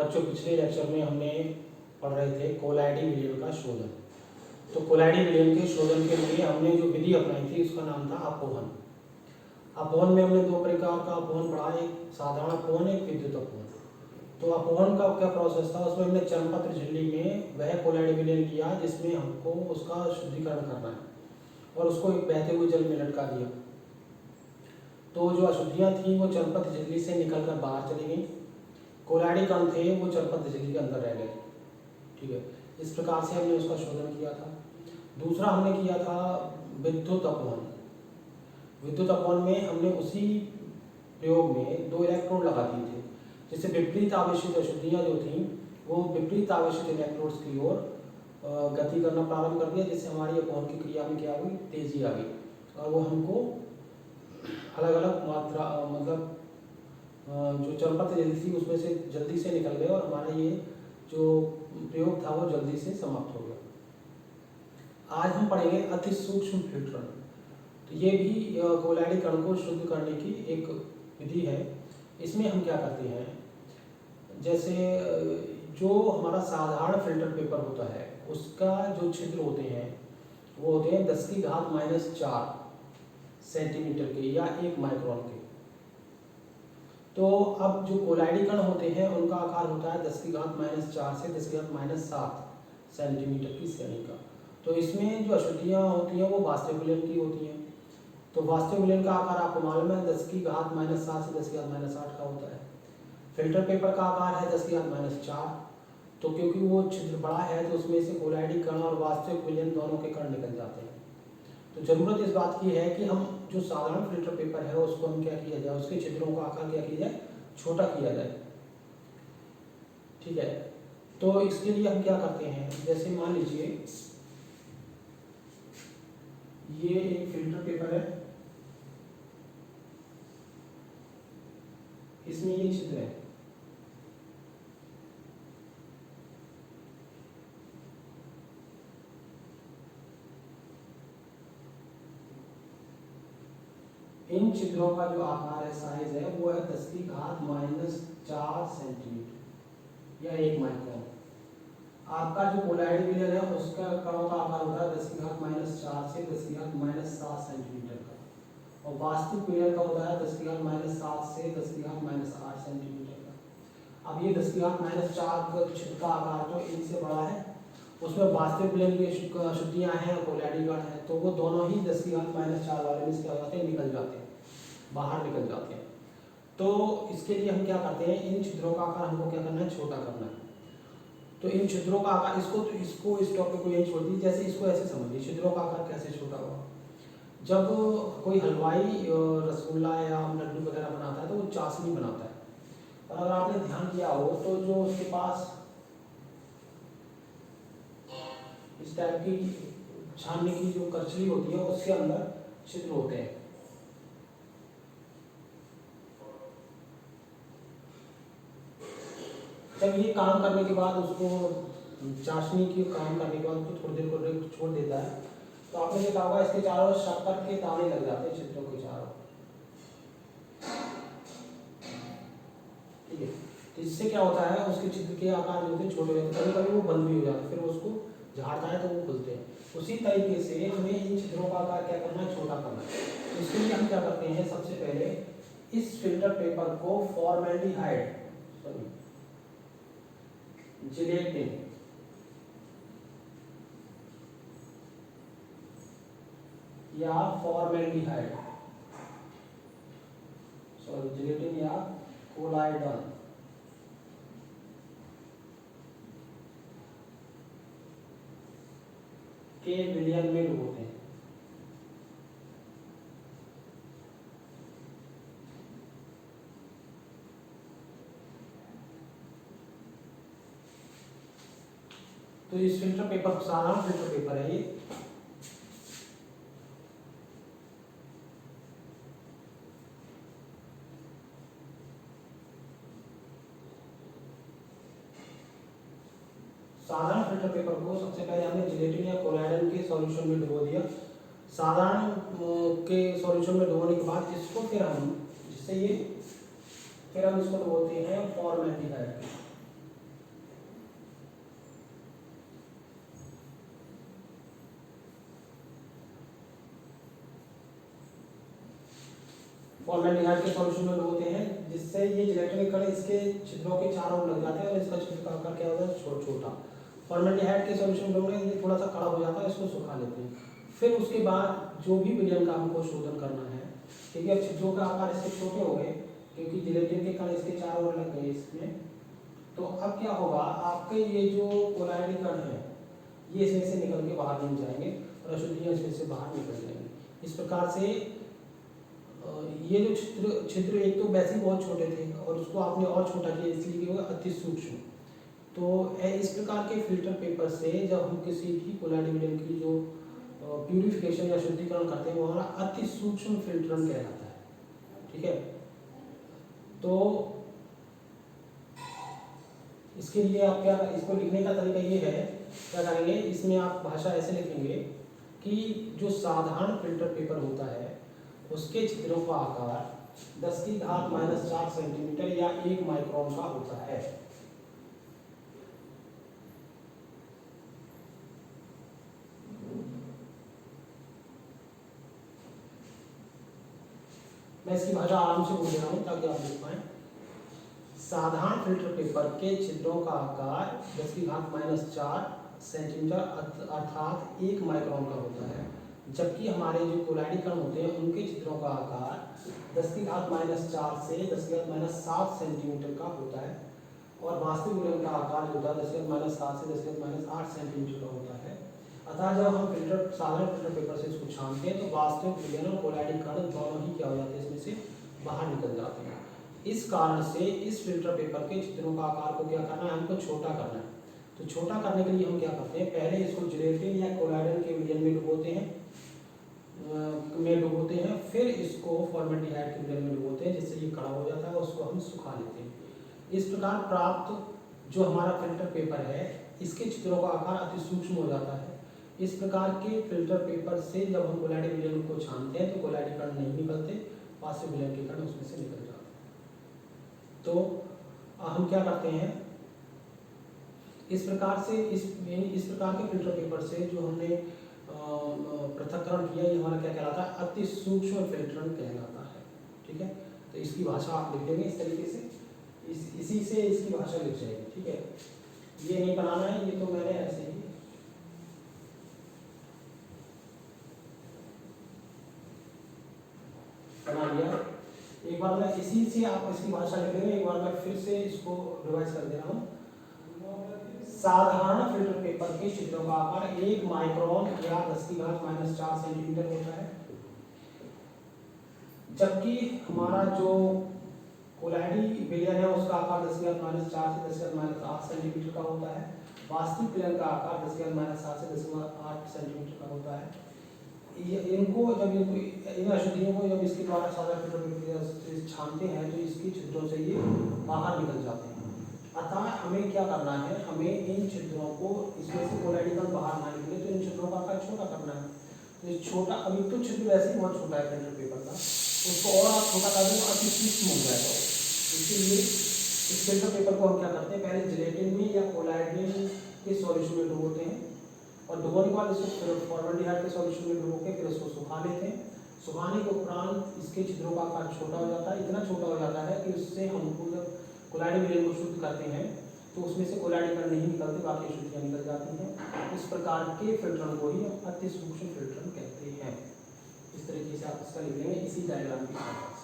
बच्चों पिछले लेक्चर में हमने पढ़ रहे थे कोलाइडी विलयन का शोधन। तो कोलाइडी विलयन के शोधन के लिए हमने जो विधि अपनाई थी उसका नाम था अपोहन। अपोहन में हमने दो प्रकार का अपोहन पढ़ा, एक साधारण अपोहन, एक विद्युत अपोहन। तो अपोहन का क्या प्रोसेस था, उसमें हमने चर्मपत्र झिल्ली में वह कोलाइडी विलयन किया जिसमें हमको उसका शुद्धिकरण करना है और उसको एक बहते हुए जल में लटका दिया। तो जो अशुद्धियाँ थी वो चर्मपत्र झिल्ली से निकलकर बाहर चली गई, कोलाइडी कण थे वो चर्मपत्र झिल्ली के अंदर रह गए। ठीक है, इस प्रकार से हमने उसका शोधन किया था। दूसरा हमने किया था विद्युत अपोहन। विद्युत अपोहन में हमने उसी प्रयोग में दो इलेक्ट्रोड लगा दिए थे, जिससे विपरीत आवेशित अशुद्धियाँ जो थीं वो विपरीत आवेशित इलेक्ट्रोड्स की ओर गति करना प्रारंभ कर दिया, जिससे हमारी अपोहन की क्रिया में क्या हुई, तेजी आ गई और वो हमको अलग अलग मात्रा मतलब जो चर्मपत्र झिल्ली थी उसमें से जल्दी से निकल गए और हमारा ये जो प्रयोग था वो जल्दी से समाप्त हो गया। आज हम पढ़ेंगे अति सूक्ष्म फिल्टरन। तो ये भी कोलाइडी कण को शुद्ध करने की एक विधि है। इसमें हम क्या करते हैं, जैसे जो हमारा साधारण फिल्टर पेपर होता है उसका जो छिद्र होते हैं वो होते हैं 10⁻⁴ सेंटीमीटर के या 1 माइक्रोन के। तो अब जो कोलाइडी कण होते हैं उनका आकार होता है 10⁻⁴ से 10⁻⁷ सेंटीमीटर की श्रेणी का। तो इसमें जो अशुद्धियाँ होती हैं वो वास्तविक विलयन की होती हैं। तो वास्तविक विलयन का आकार आपको मालूम है 10⁻⁷ से 10⁻�60 का होता है। फिल्टर पेपर का आकार है 10⁻⁴। तो क्योंकि वो छिद्र बड़ा है तो उसमें से कोलाइडी कण और वास्तविक विलयन दोनों के कण निकल जाते हैं। तो ज़रूरत इस बात की है कि हम जो साधारण फिल्टर पेपर है उसको हम क्या किया जाए, उसके छिद्रों का आकार क्या किया जाए, छोटा किया जाए। ठीक है, तो इसके लिए हम क्या करते हैं, जैसे मान लीजिए ये एक फिल्टर पेपर है, इसमें ये छिद्र है। इन छिद्रों का जो आकार है, साइज है, वो है 10⁻⁴ सेंटीमीटर या 1 माइक्रोन। आपका जो कोलाइडी विलयन है उसका कणों का आकार होता है 10⁻⁴ से 10⁻⁷ सेंटीमीटर का, और वास्तविक विलयन का होता है 10⁻⁷ से 10⁻⁸ सेंटीमीटर का। अब ये 10⁻⁴ का छिद्र का आकार जो इनसे बड़ा है उसमें वास्तविक विलयन की अशुद्धियाँ हैं, कोलाइडी कण है, तो वो दोनों ही 10⁻⁴ वाले में क्या हो जाते हैं, निकल जाते हैं, बाहर निकल जाते हैं। तो इसके लिए हम क्या करते हैं, इन छिद्रों का आकार हमको क्या करना है, छोटा करना है। तो इन छिद्रों का आकार इसको इस टॉपिक को यही छोड़ दी, जैसे इसको ऐसे समझिए, छिद्रों का आकार कैसे छोटा होगा। जब कोई हलवाई रसगुल्ला या लड्डू वगैरह बनाता है तो वो चाशनी बनाता है, और अगर आपने ध्यान किया हो तो जो उसके पास इस टाइप की छानने की जो करछली होती है उसके अंदर छिद्र होते हैं। जब ये काम करने के बाद उसको चाशनी की काम करने के बाद उसको थोड़ी देर को छोड़ देता है, तो आपने देखा होगा इसके चारों शक्कर के दाने लग जाते हैं छिद्रों के चारों। ठीक है, तो इससे क्या होता है, उसके छिद्र के आकार जो होते हैं छोटे होते हैं, कभी कभी वो बंद भी हो जाते हैं, फिर उसको झाड़ता है तो वो खुलते हैं। उसी तरीके से हमें इन छिद्रों का आकार क्या करना है, छोटा करना है। इसके लिए हम क्या करते हैं, सबसे पहले इस फिल्टर पेपर को फॉर्मेल्डिहाइड जिलेटिन या फॉर्मेल्डिहाइड जिलेटिन या कोलाइडन के विलयन में डुबोते हैं। तो इस फिल्टर पेपर, साधारण फिल्टर पेपर है ये, साधारण फिल्टर पेपर को सबसे पहले हमने जिलेटिन या कोलाइडन के सॉल्यूशन में डुबो दिया। साधारण के सॉल्यूशन में डुबोने के बाद इसको फिर हम, जिससे ये फिर हम इसको डुबोते हैं फॉर्मेल्डिहाइड। फॉर्मेल्डिहाइड के सॉल्यूशन में डुबोते हैं, जिससे ये जिलेटिन के कण इसके छिद्रों के चारों ओर लग जाते हैं और इसका छिद्र का आकार क्या होता है, छोटा। फॉर्मेल्डिहाइड के सॉल्यूशन में डुबोने ये थोड़ा सा कड़ा हो जाता है, इसको सुखा लेते हैं। फिर उसके बाद जो भी विलयन का हमको शोधन करना है, ठीक है, छिद्रों का आकार इसके छोटे हो गए क्योंकि जिलेटिन के कण इसके चारों ओर लग गए इसमें। तो अब क्या होगा, आपके ये जो कोलाइडी कण है ये इसमें से निकल के बाहर नहीं जाएंगे और अशुद्धियाँ इसमें से बाहर निकल जाएंगी। इस प्रकार से ये जो छिद्र एक तो वैसे ही बहुत छोटे थे और उसको आपने और छोटा किया इसलिए कि वो अति सूक्ष्म। तो इस प्रकार के फिल्टर पेपर से जब हम किसी भी कोलाइडी विलयन की जो प्यूरिफिकेशन या शुद्धिकरण करते हैं वो हमारा अति सूक्ष्म फिल्टरन कहलाता है, ठीक है। तो इसके लिए आप क्या, इसको लिखने का तरीका ये है, क्या करेंगे, इसमें आप भाषा ऐसे लिखेंगे कि जो साधारण फिल्टर पेपर होता है उसके छिद्रों का आकार 10⁻⁻⁴ सेंटीमीटर या 1 माइक्रोन का होता है। मैं इसकी भाषा आराम से बोल रहा हूँ ताकि आप देख पाएं। साधारण फिल्टर पेपर के छिद्रों का आकार 10⁻⁴ सेंटीमीटर अर्थात 1 माइक्रोन का होता है, जबकि हमारे जो कोलाइडी कण होते हैं उनके छिद्रों का आकार 10⁻⁴ से 10⁻⁷ सेंटीमीटर का होता है और वास्तविक विलयन का आकार जो होता है 10⁻⁷ से 10⁻⁸ सेंटीमीटर का होता है। अतः जब हम साधारण फिल्टर पेपर से इसको छानते हैं तो वास्तविक विलयन और कोलाइडी कण दोनों ही क्या हो जाते हैं, इसमें से बाहर निकल जाते हैं। इस कारण से इस फिल्टर पेपर के छिद्रों का आकार को क्या करना है, हमको छोटा करना है। तो छोटा करने के लिए हम क्या करते हैं, पहले इसको जिलेटिन या कोलाइडन के विलयन में डुबोते हैं, फिर इसको फॉर्मेल्डिहाइड के विलयन में डुबोते हैं, जिससे ये कड़ा हो जाता है, उसको हम सुखा लेते हैं। इस प्रकार प्राप्त जो हमारा फिल्टर पेपर है इसके छिद्रों का आकार अति सूक्ष्म हो जाता है। इस प्रकार के फिल्टर पेपर से जब हम कोलाइडी विलयन को छानते हैं तो कोलाइडी कण नहीं निकलते, वास्तविक विलयन के कण उसमें से निकल जाते हैं। तो हम क्या करते हैं, इस प्रकार से इस प्रकार के फिल्टर पेपर से जो हमने पृथक्करण किया ये हमारा क्या कहलाता है, अति सूक्ष्म फिल्टरन कहलाता है, ठीक है। तो इसकी भाषा आप लिख देंगे इस तरीके से, इसी से इसकी भाषा लिख जाएगी, ठीक है। ये नहीं बनाना है, ये तो मैंने ऐसे ही बना लिया। एक बार मैं इसी से आप इसकी भाषा लिख लेंगे, एक बार मैं फिर से इसको रिवाइज कर दे रहा हूँ। साधारण फिल्टर पेपर के छिद्रों का आकार 1 माइक्रोन या 10⁻⁴ सेंटीमीटर होता है, जबकि हमारा जो कोलाइडी विलयन है उसका आकार 10⁻⁴ से 10⁻⁸ सेंटीमीटर का होता है। वास्तविक विलयन का आकार 10⁻⁷ से 10⁻⁸ सेंटीमीटर का होता है। इनको जब इन अशुद्धियों को जब इसके द्वारा साधारण फिल्टर पेपर छानते हैं तो इसकी छिद्रों से ये बाहर निकल जाते हैं। अतः हमें क्या करना है, हमें इन छिद्रों को, इसमें से कोलाइडी कण बाहर ना निकले तो इन छिद्रों का आकार छोटा करना है। तो ये छोटा, अभी तो छिद्र वैसे ही बहुत छोटा है फिल्टर पेपर का, उसको और आप छोटा कर देंगे अति सूक्ष्म हो जाएगा। इसीलिए इस फिल्टर पेपर को हम क्या करते हैं, पहले जिलेटिन में या कोलाइडिन के सॉल्यूशन में डुबोते हैं और डुबोने के बाद इसको फॉर्मेल्डिहाइड के सॉल्यूशन में डुबो के फिर इसको सुखा लेते हैं। सुखाने के उपरांत इसके छिद्रों का आकार छोटा हो जाता है, इतना छोटा हो जाता है कि उससे हमको जब कोलाइडी विलयन को शुद्ध करते हैं तो उसमें से कोलाइडी कण नहीं निकलते, बाकी अशुद्धियाँ निकल जाती हैं। इस प्रकार के फिल्टरन को ही अति सूक्ष्म फिल्टरन कहते हैं। इस तरीके से आप इसका लिख लेंगे इसी डायग्राम की सहायता से।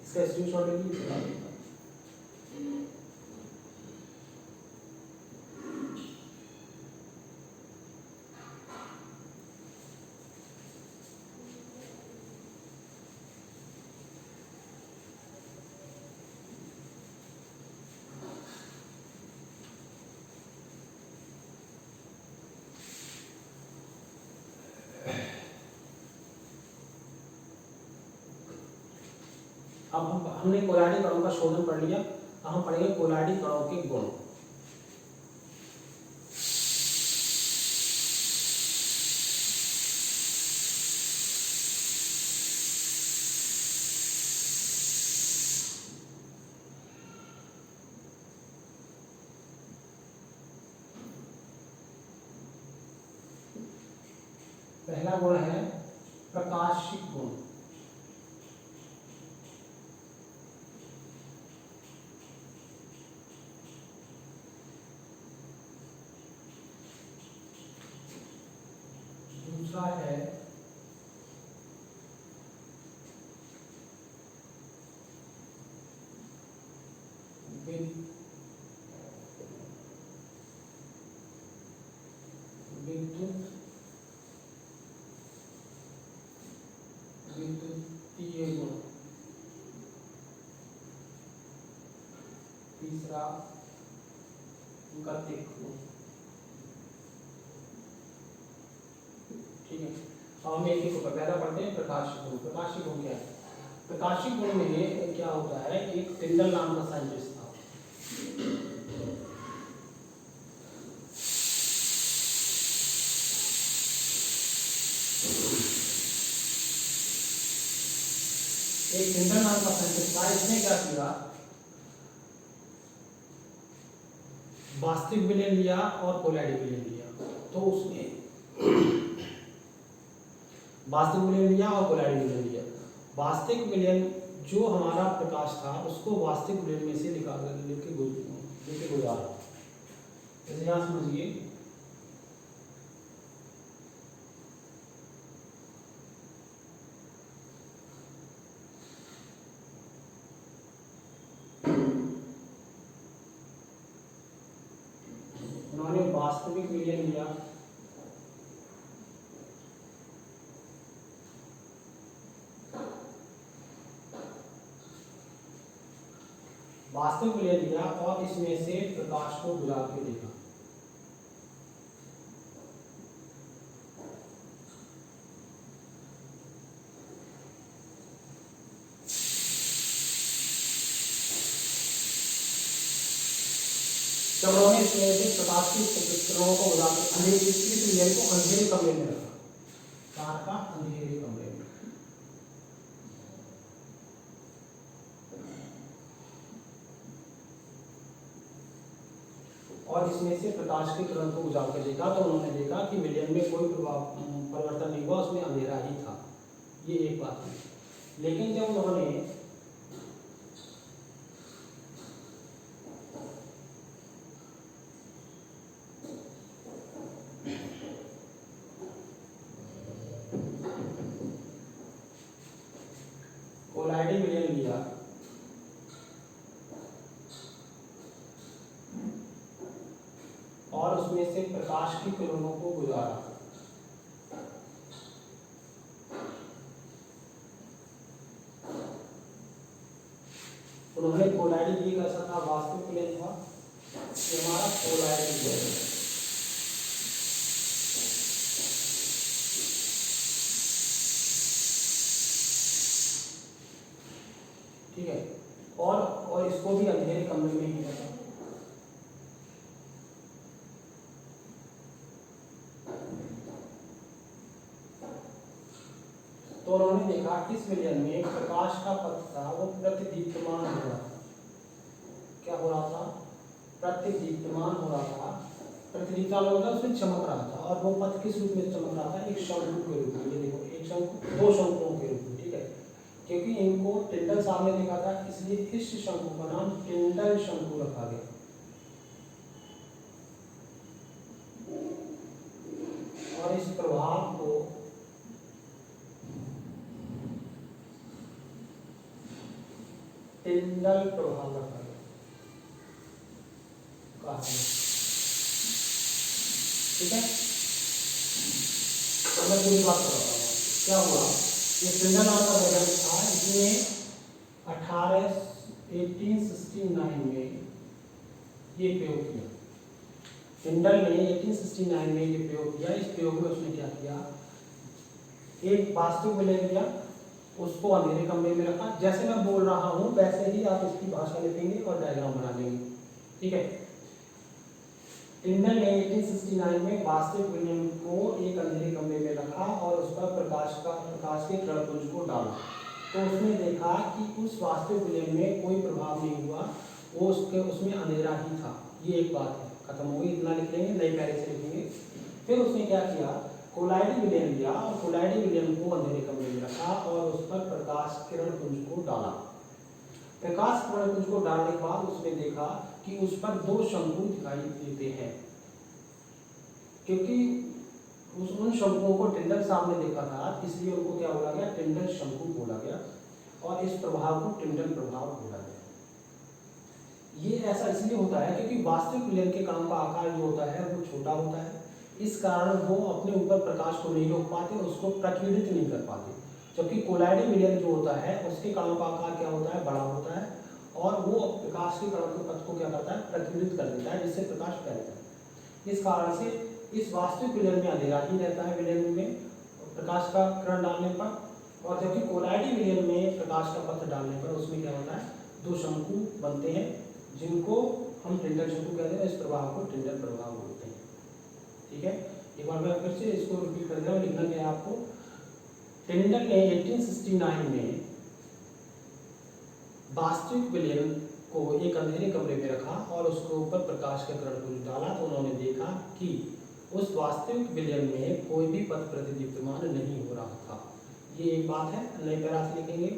इसका स्क्रीनशॉट ले लीजिए। अब हमने कोलाइडी कणों का शोधन पढ़ लिया, अब हम पढ़ेंगे कोलाइडी कणों के गुण। पहला गुण है प्रकाशिक गुण। तीसरा गतिक गुण। ठीक है, अब हम एक एक पहला पढ़ते हैं प्रकाशिक गुण। प्रकाशिक गुण क्या है? प्रकाशिक गुण में क्या होता है, एक टिंडल नाम का साइंटिस्ट था। एक टिंडल नाम का साइंटिस्ट था, इसने क्या किया, वास्तविक विलयन लिया और कोलैडी विलयन लिया। तो उसने वास्तविक विलयन लिया और कोलैडी विलयन लिया। वास्तविक विलयन जो हमारा प्रकाश था उसको वास्तविक विलयन में से निकाल लेके गुजारा। जैसे यहाँ समझिए, उन्होंने वास्तविक विलयन लिया वास्तविक विलयन लिया और इसमें से प्रकाश को गुजार के देखा। जब उन्होंने इसमें से प्रकाश की किरणों को गुजार के इस विलयन को अंधेरे कमरे में रखा, कार का अंधेरे कमरे में। और इसमें से प्रकाश की किरण को गुजार कर देखा तो उन्होंने देखा कि विलयन में कोई परिवर्तन नहीं हुआ, उसमें अंधेरा ही था। ये एक बात है। लेकिन जब उन्होंने कोलैडी विलयन लिया और उसमें से प्रकाश की किरणों को गुजारा, उन्होंने कोलैडी भी कैसा था, वास्तविक विलयन था, ये हमारा कोलैडी विलयन। ठीक है, और इसको भी अंधेरे कमरे में ही रखा। तो उन्होंने देखा इस विलयन में प्रकाश का पथ था वो प्रतिदीप्तमान हो रहा था। क्या हो रहा था? प्रतिदीप्तमान हो रहा था। प्रतिदीप्तमान होता है उसमें चमक रहा था, और वो पथ किस रूप में चमक रहा था? एक शंकु के रूप में। ये देखो, एक शंकु, दो शंकुओं के रूप में। ठीक है, क्योंकि इनको टिंडल सामने देखा था, इसलिए इस शंकु का नाम टिंडल शंकु रखा गया। और इस प्रभाव को टिंडल प्रभाव रखा गया। ठीक है, तो मैं पूरी बात बताता हूँ क्या हुआ। ये टिंडल नाम का वैज्ञानिक था, इसने 1869 में ये प्रयोग किया। टिंडल ने 1869 में ये प्रयोग किया। इस प्रयोग में उसने क्या किया, एक वास्तविक विलयन लिया, उसको अंधेरे कमरे में रखा। जैसे मैं बोल रहा हूँ वैसे ही आप इसकी भाषा लिखेंगे और डायग्राम बना लेंगे। ठीक है, टिंडल ने 1869 में वास्तविक विलयन को एक अंधेरे कमरे में रखा और उस पर प्रकाश के किरणपुंज को डाला। तो उसने देखा कि उस वास्तविक विलयन में कोई प्रभाव नहीं हुआ, वो उसमें अंधेरा ही था। ये एक बात है, खत्म हो गई। इतना लिख लेंगे, नई पैरे से लिखेंगे। फिर उसने क्या किया, कोलैडी विलयन लिया और कोलैडी विलयन को अंधेरे कमरे में रखा और उस पर प्रकाश किरण पुंज को डाला। प्रकाश किरण पुंज को डालने के बाद उसने देखा कि उस पर दो शंकु दिखाई देते हैं, क्योंकि उन शंकुओं को टिंडल सामने देखा था, इसलिए उनको क्या बोला गया, टिंडल शंकु बोला गया। और इस प्रभाव को टिंडल प्रभाव बोला गया। ये ऐसा इसलिए होता है क्योंकि वास्तविक विलयन के कणों का आकार जो होता है वो छोटा होता है, इस कारण वो अपने ऊपर प्रकाश को नहीं रोक पाते, उसको प्रकीर्णित नहीं कर पाते। जबकि कोलैडी विलयन जो होता है उसके कणों का आकार क्या होता है, बड़ा होता है, और वो प्रकाश के कणों के पथ को क्या करता है, प्रज्वलित कर देता है, जिससे प्रकाश फैलता है। इस कारण से इस वास्तविक विलयन में अंधेरा ही रहता है, विलयन में प्रकाश का किरण डालने पर, और जबकि कोलाइडी विलयन में प्रकाश का पथ डालने पर उसमें क्या होता है, दो शंकु बनते हैं जिनको हम टिंडल शंकु कहते हैं। इस प्रभाव को टिंडल प्रभाव बोलते हैं। ठीक है, एक बार मैं फिर से इसको रिपीट कर दूं, लिखना क्या है आपको। टिंडल ने 1869 में वास्तविक विलयन को एक अंधेरे कमरे में रखा और उसके ऊपर प्रकाश का किरण को डाला, तो उन्होंने देखा कि उस वास्तविक विलयन में कोई भी पथ प्रतिदीप्यमान नहीं हो रहा था। ये एक बात है, नए पैरा से लिखेंगे।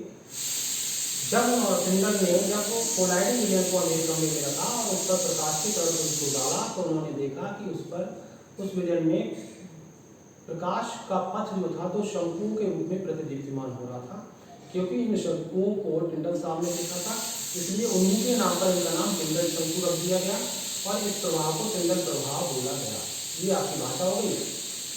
जब टिंडल ने जब कोलाइडी विलयन को अंधेरे कमरे में रखा और उस पर प्रकाश के किरण को डाला, तो उन्होंने देखा कि उस विलयन में प्रकाश का पथ जो था तो शंकुओं के रूप में प्रतिदीप्यमान हो रहा था। क्योंकि इन शंकुओं को टिंडल साहब ने देखा था, इसलिए उन्हीं के नाम पर इनका नाम टिंडल शंकु रख दिया गया और इस प्रभाव को टिंडल प्रभाव बोला गया। ये आपकी भाषा हो गई।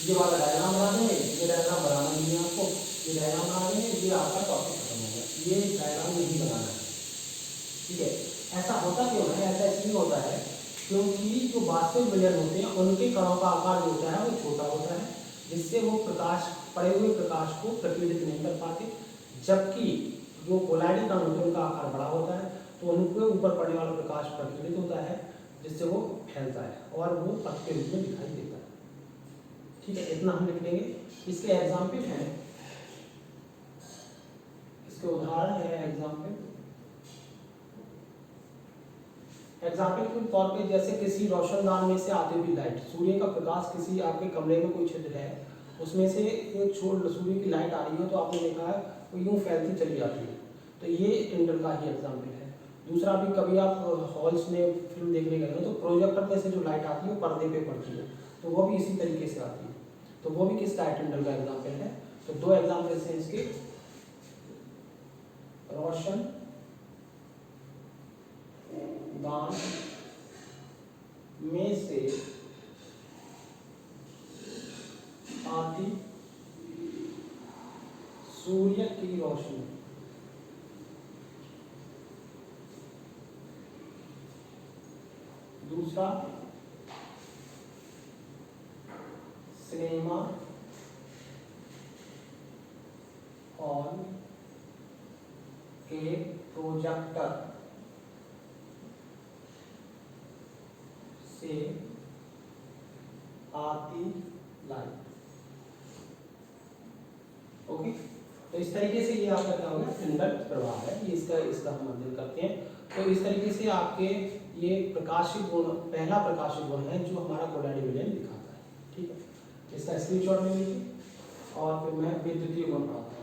ये वाला डायग्राम बना देंगे, ये डायग्राम बनाना नहीं है आपको, ये डायग्राम बना देंगे, ये आपका टॉपिक खत्म हो गया। ये डायग्राम नहीं बनाना है, ठीक है। ऐसा होता क्यों है, ऐसा इसलिए होता है क्योंकि जो वास्तविक विलयन होते हैं उनके कणों का आकार जो होता है वो छोटा होता है, जिससे वो प्रकाश पड़े हुए प्रकाश को प्रकीर्णित नहीं कर पाते। जबकि जो कोलाइडी कण होते हैं उनका आकार बड़ा होता है, तो उनके ऊपर पड़ने वाला प्रकाश प्रकीर्णित होता है, जिससे वो फैलता है और वो पथ के रूप में दिखाई देता है। ठीक है, इतना हम लिख लेंगे। इसके एग्जाम्पल हैं, इसके उदाहरण है एग्जाम्पल के तौर पे, जैसे किसी रोशनदान में से आती हुई लाइट, सूर्य का प्रकाश किसी आपके कमरे में कोई छिद्र है, उसमें से एक छोड़ सूर्य की लाइट आ रही है, तो आपने देखा है वो यूं फैलती चली जाती है, तो ये टिंडल का ही एग्जाम्पल है। दूसरा भी, कभी आप हॉल्स में फिल्म देखने गए हो तो प्रोजेक्टर में से जो लाइट आती है वो पर्दे पे पड़ती है, तो वो भी इसी तरीके से आती है, तो वो भी किसका है, टिंडल का एग्जाम्पल है। तो दो एग्जाम्पल्स हैं इसके, रोशन दान में से आती सूर्य की रोशनी, दूसरा सिनेमा हॉल के प्रोजेक्टर से आती लाइट। ओके, तो इस तरीके से ये आपका क्या होगा, टिंडल प्रभाव है, ये इसका हम अध्ययन करते हैं। तो इस तरीके से आपके ये प्रकाशिक गुण, पहला प्रकाशिक गुण है जो हमारा कोलाइडी विलयन दिखाता है। ठीक है, इसका स्क्रीनशॉट ले लीजिए और फिर मैं विद्युतीय गुण पढ़ाता हूँ।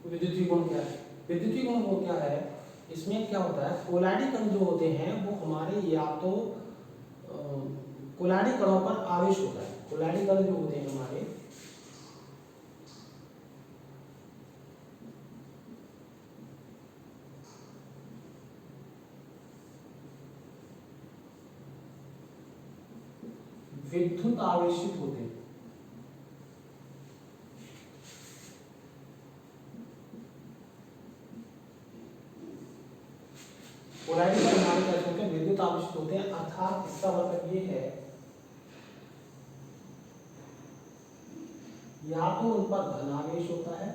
विद्युतीय गुण क्या है, विद्युतीय गुण वो क्या है, इसमें क्या होता है, कोलाइडी कण जो होते हैं वो हमारे या तो कोलाइडी कणों पर आवेश होता है। कोलाइडी कण जो होते हैं हमारे विद्युत आवेशित होते हैं। कोलाइडी कण हमारे क्या होते हैं, विद्युत आवेशित होते हैं, अर्थात इसका मतलब ये है या तो उन पर धनावेश होता है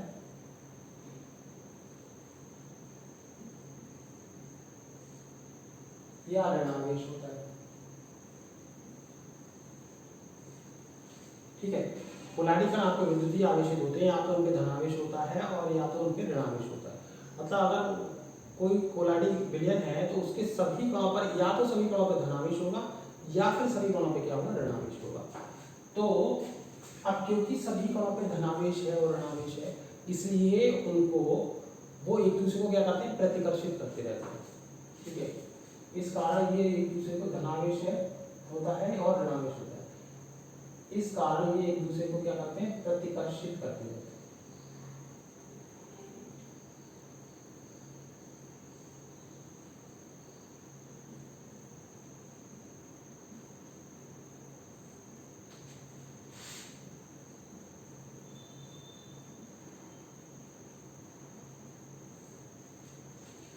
या ऋणावेश होता है। ठीक है, कोलाइडी कण आपके विद्युतीय आवेशित होते हैं, या तो उनके धनावेश होता है और या तो उनके ऋणावेश होता है। मतलब अगर कोई कोलाइडी विलयन है तो उसके सभी कणों पर या तो सभी कणों पर धनावेश होगा या फिर सभी कोणों पे क्या होगा, ऋणावेश होगा। तो अब क्योंकि सभी कोणों पे धनावेश है और ऋणावेश है, इसलिए उनको वो एक दूसरे को क्या करते हैं, प्रतिकर्षित करते रहते हैं। ठीक है, इस कारण ये एक दूसरे को धनावेश है होता है और ऋणावेश होता है, इस कारण ये एक दूसरे को क्या करते हैं, प्रतिकर्षित करते रहते हैं।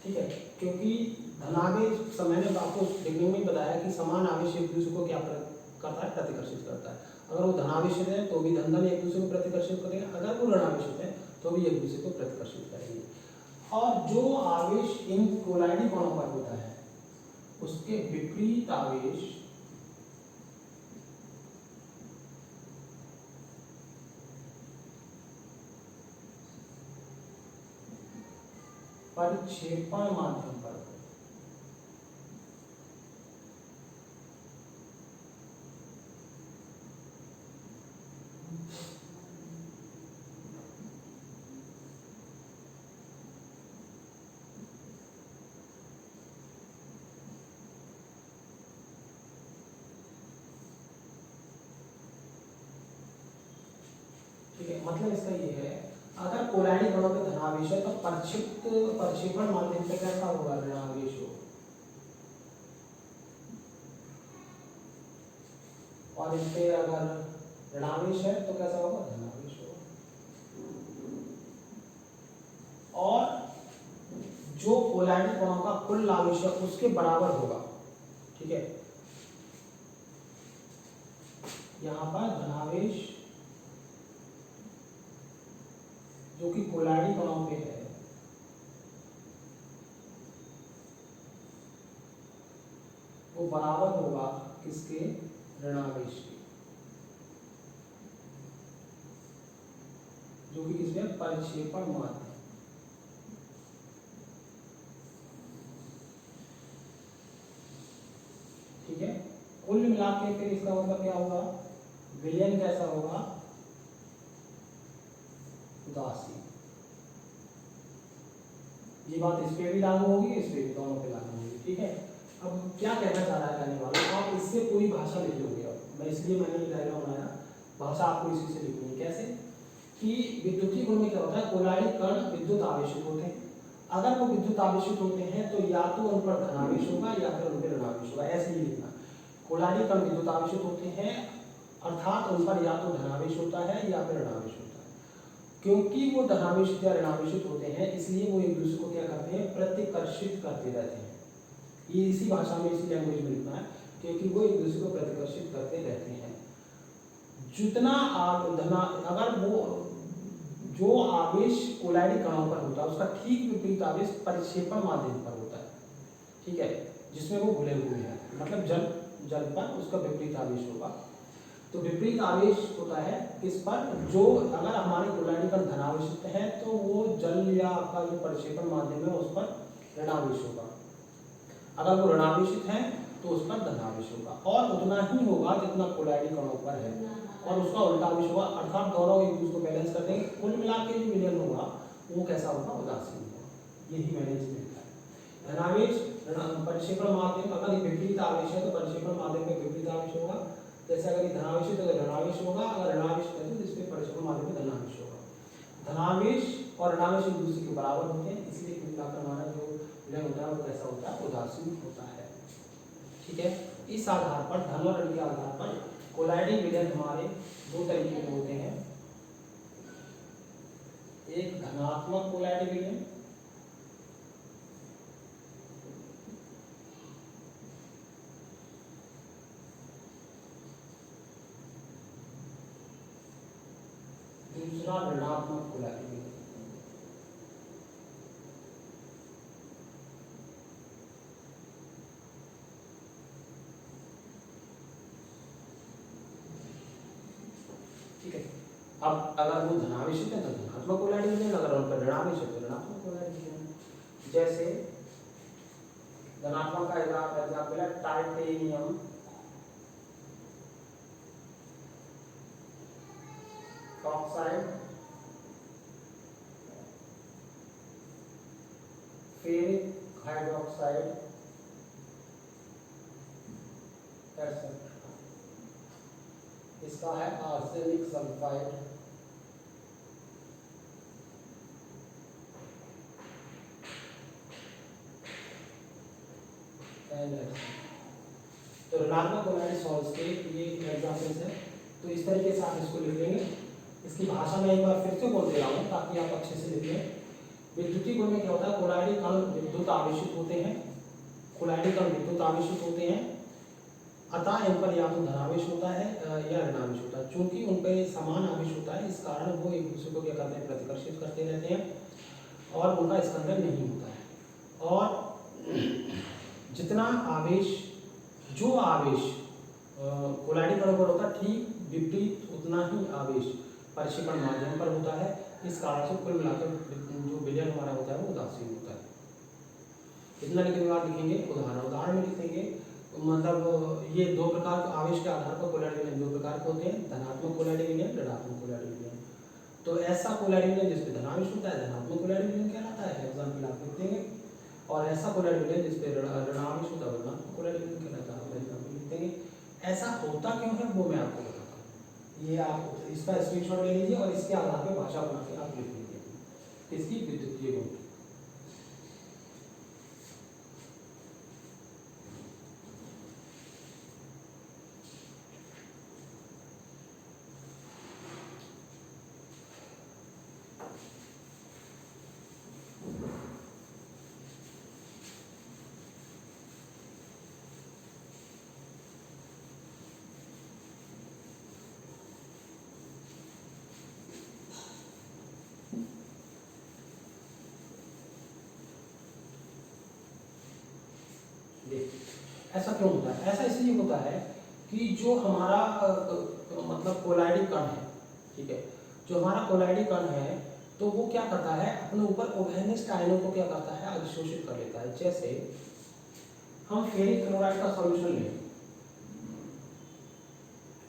ठीक है, क्योंकि धनावेश, मैंने आपको बिगनिंग में बताया कि समान आवेश एक दूसरे को क्या करता है, प्रतिकर्षित करता है। अगर वो धनावेशित है तो भी धन एक दूसरे को प्रतिकर्षित करेगा, अगर वो ऋणावेशित है तो भी एक दूसरे को प्रतिकर्षित करेंगे। और जो आवेश इन कोलाइडी कोणों पर होता है उसके विपरीत आवेश परिक्षेपण माध्यम पर, ठीक है, मतलब इसका ये है, अगर कोलाइडी कोणों पे धनावेश है तो परिक्षेपण माध्यम पे कैसा होगा, ऋणावेश हो, और इस पे अगर ऋणावेश है तो कैसा होगा, धनावेश होगा। और जो कोलाइडी कोणों का कुल आवेश है उसके बराबर होगा। ठीक है, यहाँ पर धनावेश जो कि कोलाइडी कोणों पे है वो बराबर होगा किसके, ऋणावेश के, जो कि किसमें, परिक्षेपण माध्यम। ठीक है, कुल मिला के फिर इसका मतलब क्या होगा, विलयन कैसा होगा, उदासीन। ये बात इस पे भी लागू होगी, इस पे भी, दोनों पे लागू होगी। ठीक है, अब क्या कहना चाह रहा है कहने वाला, आप इससे पूरी भाषा लिख लोगे। अब मैं इसलिए मैंने ये डायलॉग बनाया, भाषा आपको इसी से लिखनी है। कैसे कि विद्युतीय गुण में क्या होता है, कोलाइडी कण विद्युत आवेशित होते हैं। अगर वो विद्युत आवेशित होते हैं तो या तो उन पर धनावेश होगा या फिर उन पर ऋणावेश होगा, ऐसे ही लिखना। कोलाइडी कण विद्युत आवेशित होते हैं अर्थात उन पर या तो धनावेश होता है या फिर ऋणावेश होता है। क्योंकि वो धनावेशित या ऋणावेशित होते हैं इसलिए वो एक दूसरे को क्या करते हैं, प्रतिकर्षित करते रहते हैं। ये इसी भाषा में, इसी लैंग्वेज में लिखना है, क्योंकि वो एक दूसरे को प्रतिकर्षित करते रहते हैं। जितना अगर वो जो आवेश कोलाइडी कणों पर होता है उसका ठीक विपरीत आवेश परिक्षेपण माध्यम पर होता है। ठीक है, जिसमें वो घुले हुए हैं, मतलब जल पर उसका विपरीत आवेश होगा। तो विपरीत आवेश होता है किस पर, जो अगर हमारे कोलाइडी कण धनावेशित है तो वो जल या आपका जो परिक्षेपण माध्यम है उस पर ऋणावेश होगा। अगर वो ऋणावेशित है तो उस पर धनावेश होगा, और उतना ही होगा जितना कोलाइडी कणों पर है, और उसका उल्टा आवेश होगा, अर्थात दोनों एक दूसरे को बैलेंस कर देंगे। कुल मिला के जो विलयन होगा वो कैसा होगा, उदासीन होगा। यही मैंने इसमें लिखा है। धनावेश परिक्षेपण माध्यम, अगर ये विपरीत आवेश है तो परिक्षेपण माध्यम में विपरीत आवेश होगा। जैसे अगर ये धनावेशित है तो ऋणावेश होगा, अगर ऋणावेशित है तो इसमें परिक्षेपण माध्यम में धनावेश होगा। धनावेश और ऋणावेश एक दूसरे के बराबर होते हैं, इसलिए कुल मिलाकर हमारा जो विलयन होता है वो कैसा होता है, उदासीन होता है। ठीक है, इस आधार पर, धन और ऋण के आधार पर कोलाइडी विलयन हमारे दो तरीके के होते हैं। एक धनात्मक कोलाइडी विलयन, दूसरा ऋणात्मक कोलाइडी विलयन। ठीक है, अब अगर वो धनावेशित है तो धनात्मक कोलाइडी विलयन, अगर उन पर ऋणावेशित है तो ऋणात्मक कोलाइडी विलयन। जैसे धनात्मक का एग्जाम्पल है titanium hydroxide, ferric hydroxide etcetera. इसका है आर्सेनिक सल्फाइड, तो ऋणात्मक कोलॉइड सॉल्ट्स के ये एग्जांपल्स हैं। तो इस तरीके से आप इसको लिख लेंगे। इसकी भाषा में एक बार फिर से बोल दे रहा हूँ ताकि आप अच्छे से लिख लें। विद्युतीय गुण में क्या होता है, कोलॉइडी कण विद्युत आवेशित होते हैं, कोलॉइडी कण विद्युत आवेशित होते हैं, अतः इन पर या तो धनावेश होता है या ऋणावेश होता है। चूंकि उन पर समान आवेश होता है, इस कारण वो एक दूसरे को क्या करते हैं, प्रतिकर्षित करते रहते हैं और उनका स्कंदन नहीं होता है। और जितना आवेश, जो आवेश कोलॉइडी कणों पर होता है, ठीक विपरीत उतना ही आवेश परिक्षेपण माध्यम पर होता है। इस कारण से कुल मिलाकर जो विलयन हमारा होता है वो उदासीन होता है। इतना लिखने के बाद लिखेंगे उदाहरण में लिखेंगे, मतलब ये दो प्रकार के आवेश के आधार पर कोलॉइडी विलयन दो प्रकार के होते हैं, धनात्मक कोलॉइडी विलयन, ऋणात्मक कोलॉइडी विलयन। तो ऐसा कोलॉइडी विलयन जिसपे धनावेश होता है धनात्मक कोलॉइडी विलयन कहलाता है, एग्जाम्पल आप लिख देंगे। और ऐसा कोलॉइडी विलयन जिसपे ऋणावेश होता है ऋणात्मक कोलॉइडी विलयन कहलाता है, एग्जाम्पल लिख देंगे। ऐसा होता क्यों है वो मैं आपको बताता हूँ। ये आप इसका स्क्रीनशॉट ले लीजिए और इसके आधार पर भाषा बना के आप लिख लीजिए इसकी विद्युतीय गुण। ऐसा क्यों होता है? ऐसा इसलिए होता है कि जो हमारा मतलब कोलॉइडी कण है, ठीक है, जो हमारा कोलॉइडी कण है तो वो क्या करता है, अपने ऊपर ओवेनिस्ट आयनों को क्या करता है, अधिशोषित कर लेता है। जैसे हम फेरिक क्लोराइड का सॉल्यूशन लें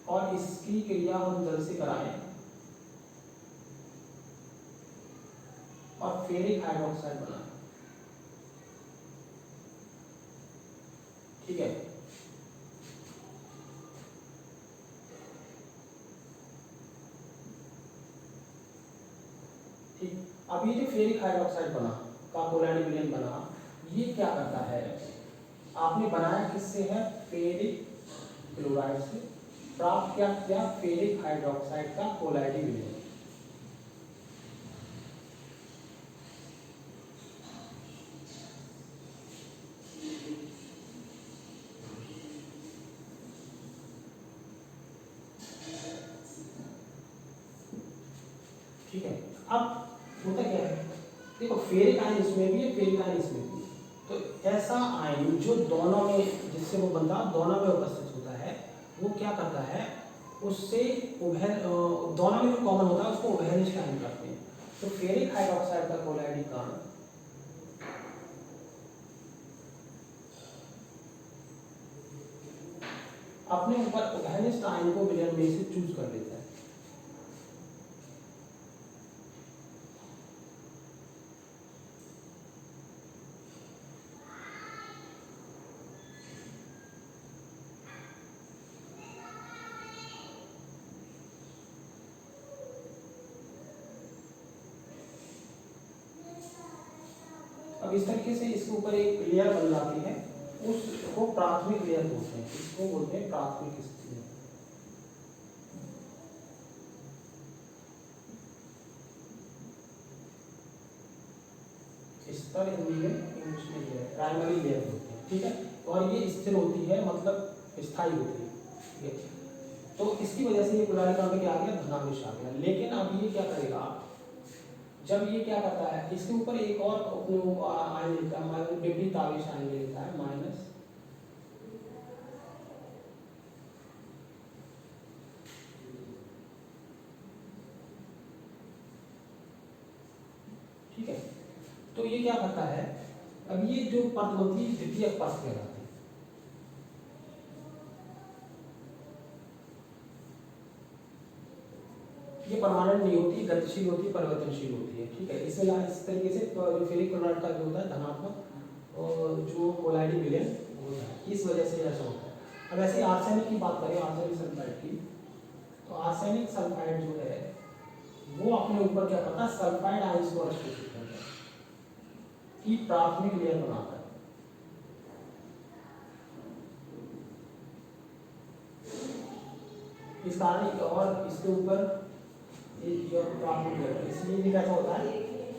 और इसकी क्रिया हम जल से कराएं और फेरिक हाइड्रोक्साइड बनाएं, ठीक है। ठीक, अब ये जो फेरिक हाइड्रोक्साइड बना का कोलॉइडी विलयन बना, ये क्या करता है, आपने बनाया किससे है, फेरिक क्लोराइड से, प्राप्त क्या किया, फेरिक हाइड्रोक्साइड का कोलॉइडी विलयन। ठीक है, अब होता क्या है, देखो फेरिक आयन इसमें भी है, फेरिक आयन इसमें भी है। तो ऐसा आयन जो दोनों में, जिससे वो बंदा दोनों में उपस्थित होता है, वो क्या करता है, उससे दोनों में जो कॉमन होता है उसको उभयनिष्ठ आयन करते हैं। तो फेरिक हाइड्रोक्साइड का कोलॉइडी कण अपने ऊपर उभयनिष्ठ आयन को विलयन में से चूज कर लेता है। अब इस तरीके से इसके ऊपर एक लेयर बन जाती है, उसको प्राथमिक लेयर बोलते हैं, इसको बोलते हैं प्राथमिक स्थिति। स्तर हिंदी में, इंग्लिश में ये प्राइमरी लेयर बोलते हैं, ठीक है। और ये स्थिर होती है, मतलब स्थायी होती है, ठीक है। तो इसकी वजह से ये कोलॉइडी कण में क्या आ गया, धनावेश आ गया। लेकिन अब ये क्या करेगा, जब ये क्या करता है, इसके ऊपर एक और आयन लेता है, विपरीत आवेश आयन लेता है, माइनस, ठीक है। तो ये क्या करता है, अब ये जो पद होती है द्वितीयक पद कहलाती है। ये परमानेंट नहीं होती, गतिशील होती है, परिवर्तनशील होती है। ठीक है, इसमें इस तरीके से जो फेरिक क्लोराइड का जो होता है धनात्मक और जो कोलाइडी विलयन होता है, इस वजह से ऐसा होता है। अब ऐसे आर्सेनिक की बात करें, आर्सेनिक सल्फाइड की, तो आर्सेनिक सल्फाइड जो है वो अपने ऊपर क्या करता है, सल्फाइड आयंस को अवशोषित करता है कि प्राथमिक लेयर बनाता है। इस कारण और इसके ऊपर प्राथमिक लेयर, इसलिए ये कैसा होता है,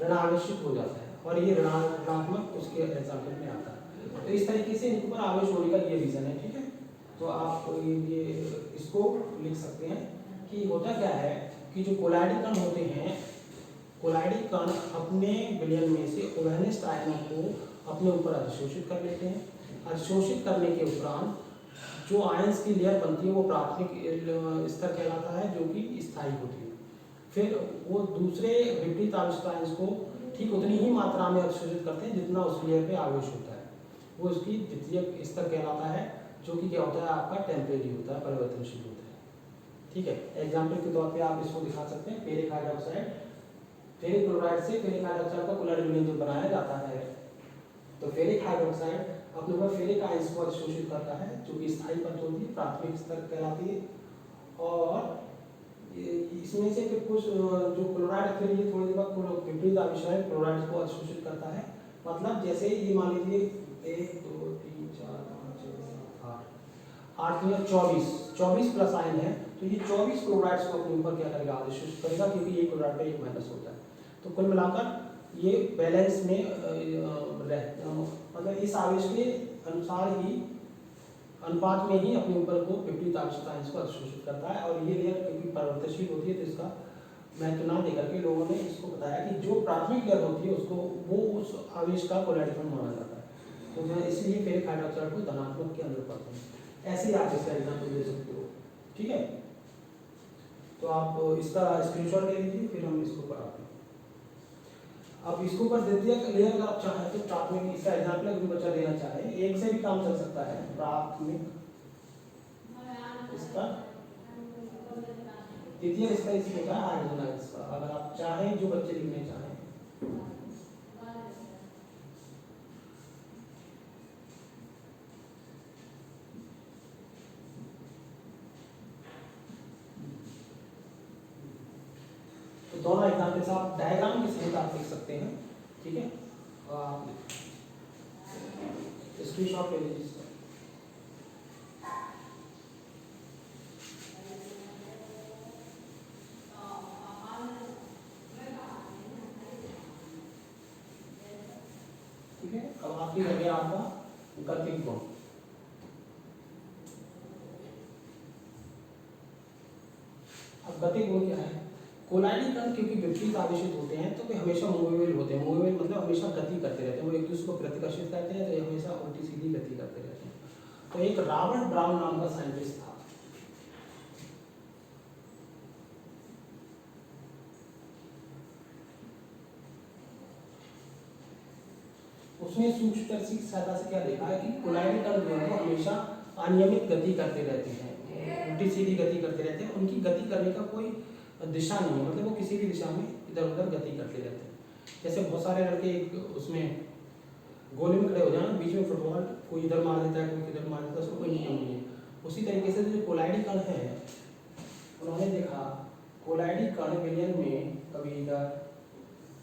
ऋणावेशित हो जाता है और ये ऋणात्मक उसके एग्जाम्पल में आता है। तो इस तरीके से इनके ऊपर आवेश होने का ये रीजन है। ठीक है, तो आप ये इसको लिख सकते हैं कि होता क्या है कि जो कोलाइडी कण होते हैं, कोलाइडी कण अपने विलयन में से ओवेनिस्ट आयनों को अपने ऊपर अधिशोषित कर लेते हैं। अधिशोषित करने के उपरांत जो आयंस की लेयर बनती है वो प्राथमिक स्तर कहलाता है, जो कि स्थायी होती है। फिर वो दूसरे विपरीत आवेशित आयंस को ठीक उतनी ही मात्रा में अधिशोषित करते हैं जितना उस लेयर पे आवेश होता है, वो उसकी द्वितीयक स्तर कहलाता है, जो कि क्या होता है, आपका टेम्परेरी होता है, परिवर्तनशील होता है। ठीक है, एग्जाम्पल के तौर पे आप इसको दिखा सकते हैं, फेरिक हाइड्रोक्साइड, फेरिक क्लोराइड से फेरिक हाइड्रोक्साइड का कोलाइडी विलयन जो बनाया जाता है, तो फेरिक हाइड्रोक्साइड अपने ऊपर फेरिक आयंस को अधिशोषित करता है, जो कि स्थायी परत होती है, प्राथमिक स्तर कहलाती है। और इसमें से फिर कुछ जो क्लोराइड, फिर ये थोड़ी देर बाद विपरीत आवेश क्लोराइड को अधिशोषित करता है। मतलब जैसे ये मान लीजिए 1 2 3 4 5 6 7 8 में 24 प्लस आयन है, तो ये 24 क्लोराइड्स को अपने ऊपर क्या करेगा, अधिशोषित करेगा, क्योंकि एक क्लोराइड पे एक माइनस होता है। तो कुल मिलाकर ये बैलेंस में मतलब इस आवेश के अनुसार ही, अनुपात में ही अपने ऊपर को विपरीत आवेशित आयंस को अधिशोषित करता है। और ये लेयर क्योंकि परिवर्तनशील होती है, तो इसका महत्व ना देकर के लोगों ने इसको बताया कि जो प्राथमिक लेयर होती है उसको वो उस आवेश का कोलाइडी कण माना जाता है। तो जो इसलिए फेरिक हाइड्रोक्साइड को धनात्मक के अंदर पड़ते हैं। ऐसे ही आप इसका एग्जाम्पल दे सकते हो। ठीक है, तो आप इसका स्क्रीनशॉट ले लीजिए, फिर हम इसको पढ़ाते हैं। अब इसको ऊपर द्वितीयक लेयर अगर आप चाहें तो प्राथमिक, इसका एग्जाम्पल अगर बच्चा देना चाहे, एक से भी काम चल सकता है। प्राथमिक इसका द्वितीय इसका इसी होता है हाइड्रोजन आयंस का, अगर आप चाहें, जो बच्चे लिखने चाहें। तो दोनों एग्जाम्पल्स आप डायग्राम के सहित आप लिख सकते हैं। ठीक है, आप स्क्रीनशॉट ले लीजिए इसका। ठीक है, अब आपकी लगे आपका गतिक गुण। अब गतिक गुण क्या है, कोलाइडी कण क्योंकि विपरीत आवेशित होते हैं तो वे हमेशा मूवेबल होते हैं। मूवेबल मतलब हमेशा गति करते रहते हैं, वो एक दूसरे को प्रतिकर्षित करते हैं, तो ये हमेशा उल्टी सीधी गति करते रहते हैं। तो एक रॉबर्ट ब्राउन नाम का साइंटिस्ट था, उसने सूक्ष्मदर्शी की सहायता से क्या देखा है कि कोलाइडी कण जो है हमेशा अनियमित गति करते रहते हैं, उल्टी सीधी गति करते रहते हैं। उनकी गति करने का कोई दिशा नहीं है, मतलब वो किसी भी दिशा में इधर उधर गति करते रहते हैं। जैसे बहुत सारे लड़के एक उसमें गोले में खड़े हो जाए, बीच में फुटबॉल कोई इधर मार देता है, कोई इधर मार देता है, उसको कोई नियम नहीं है। उसी तरीके से जो कोलाइडी कण है, उन्होंने देखा कोलाइडी कण विलयन में कभी इधर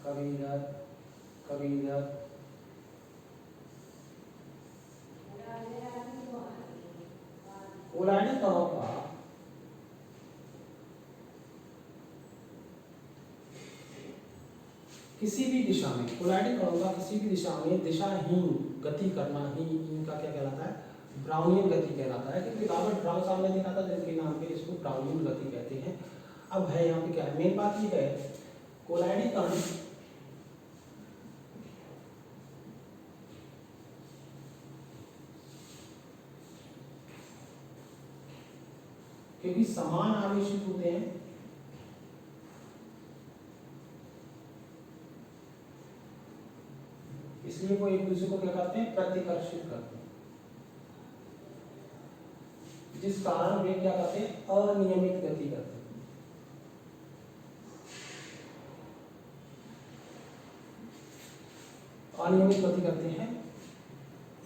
कभी इधर कभी इधर, कोलाइडी कणों का किसी भी दिशा में, कोलाइडी कणों का किसी भी दिशा में दिशाहीन गति करना ही इनका क्या कहलाता है, ब्राउनियन गति कहलाता है। क्योंकि रॉबर्ट ब्राउन साहब ने देखा था, जिनके नाम पे इसको ब्राउनियन गति कहते हैं। अब है यहाँ पे क्या है, मेन बात ये है, कोलाइडी कण क्योंकि समान आवेशित होते हैं, इसलिए वो एक दूसरे को क्या करते हैं, प्रतिकर्षित करते हैं, जिस कारण वे क्या करते हैं, अनियमित गति करते हैं। अनियमित गति करते हैं।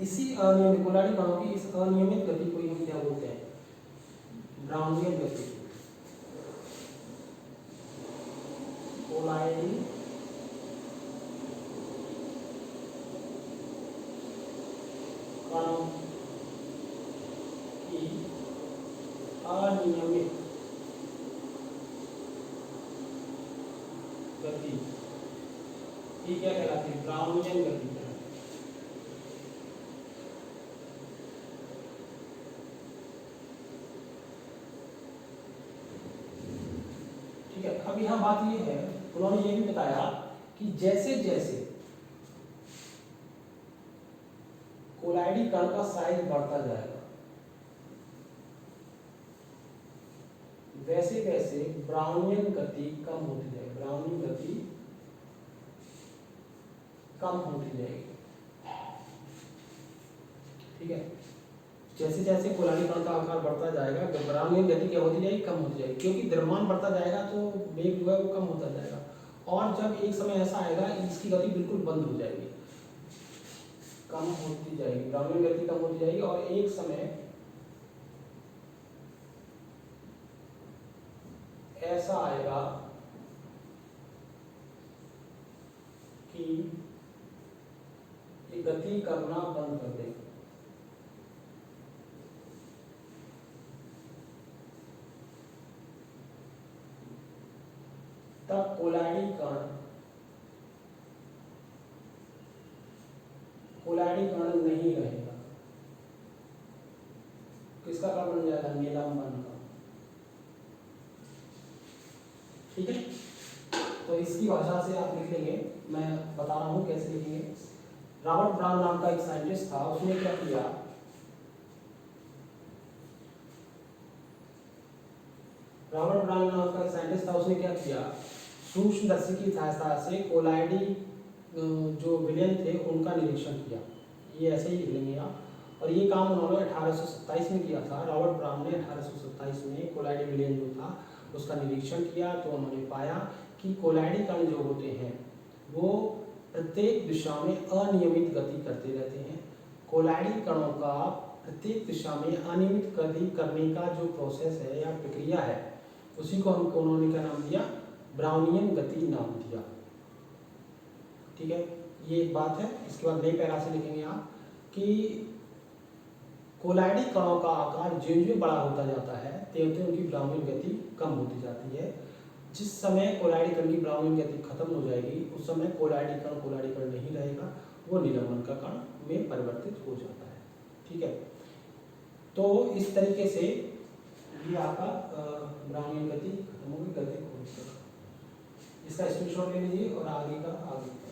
इसी अनियमित कोलाइडी कणों की इस अनियमित गति को हम क्या बोलते हैं? ब्राउनियन गति। कोलाइडी कणों की अनियमित गति ये क्या कहलाती है? ब्राउनियन गति कहलाती है। ठीक है, अब यहाँ बात ये है, उन्होंने ये भी बताया कि जैसे जैसे कोलाइडी कण का साइज बढ़ता जाएगा वैसे वैसे ब्राउनियन गति कम होती जाएगी। ब्राउनियन गति कम होती जाएगी। ठीक है, जैसे जैसे कोलाइडी कण का आकार बढ़ता जाएगा ब्राउनियन गति क्या होती जाएगी? कम होती जाएगी, क्योंकि द्रव्यमान बढ़ता जाएगा तो वेग जो है वो कम होता जाएगा। और जब एक समय ऐसा आएगा इसकी गति बिल्कुल बंद हो जाएगी, कम होती जाएगी, ब्राउनियन गति कम होती जाएगी। और एक समय ऐसा आएगा कि ये गति करना बंद कर देगा। तब कोलाइडी कण नहीं रहेगा। किसका कण बन जाएगा? निलंबन का। ठीक है, तो इसकी भाषा से आप लिख लेंगे, मैं बता रहा हूं कैसे लिखेंगे। रॉबर्ट ब्राउन नाम का एक साइंटिस्ट था, उसने क्या किया? रॉबर्ट ब्राउन नाम का एक साइंटिस्ट था, उसने क्या किया? सूक्ष्मदर्शी की सहायता से कोलाइडी जो विलयन थे उनका निरीक्षण किया। ये ऐसे ही लिख लेंगे आप। और ये काम उन्होंने 1827 में किया था। रॉबर्ट ब्राउन ने 1827 में कोलाइडी विलयन जो था उसका निरीक्षण किया, तो उन्होंने पाया कि कोलाइडी कण जो होते हैं वो प्रत्येक दिशा में अनियमित गति करते रहते हैं। कोलाइडी कणों का प्रत्येक दिशा में अनियमित गति करने का जो प्रोसेस है या प्रक्रिया है उसी को हमको उन्होंने क्या नाम दिया? ब्राउनियन गति नाम दिया। ठीक है, ये एक बात है। इसके बाद नई पैरा से लिखेंगे आप कि कोलाइडी कणों का आकार ज्यों-ज्यों बड़ा होता जाता है त्यों-त्यों उनकी ब्राउनियन गति कम होती जाती है। जिस समय कोलाइडी कण की ब्राउनियन गति खत्म हो जाएगी उस समय कोलाइडी कण नहीं रहेगा, वो निलंबन का कण में परिवर्तित हो जाता है। ठीक है, तो इस तरीके से ये आपका ब्राउनियन गति खत्म होगी, गति खोज कर इसका स्क्रीनशॉट ले लीजिए और आगे का आगे का।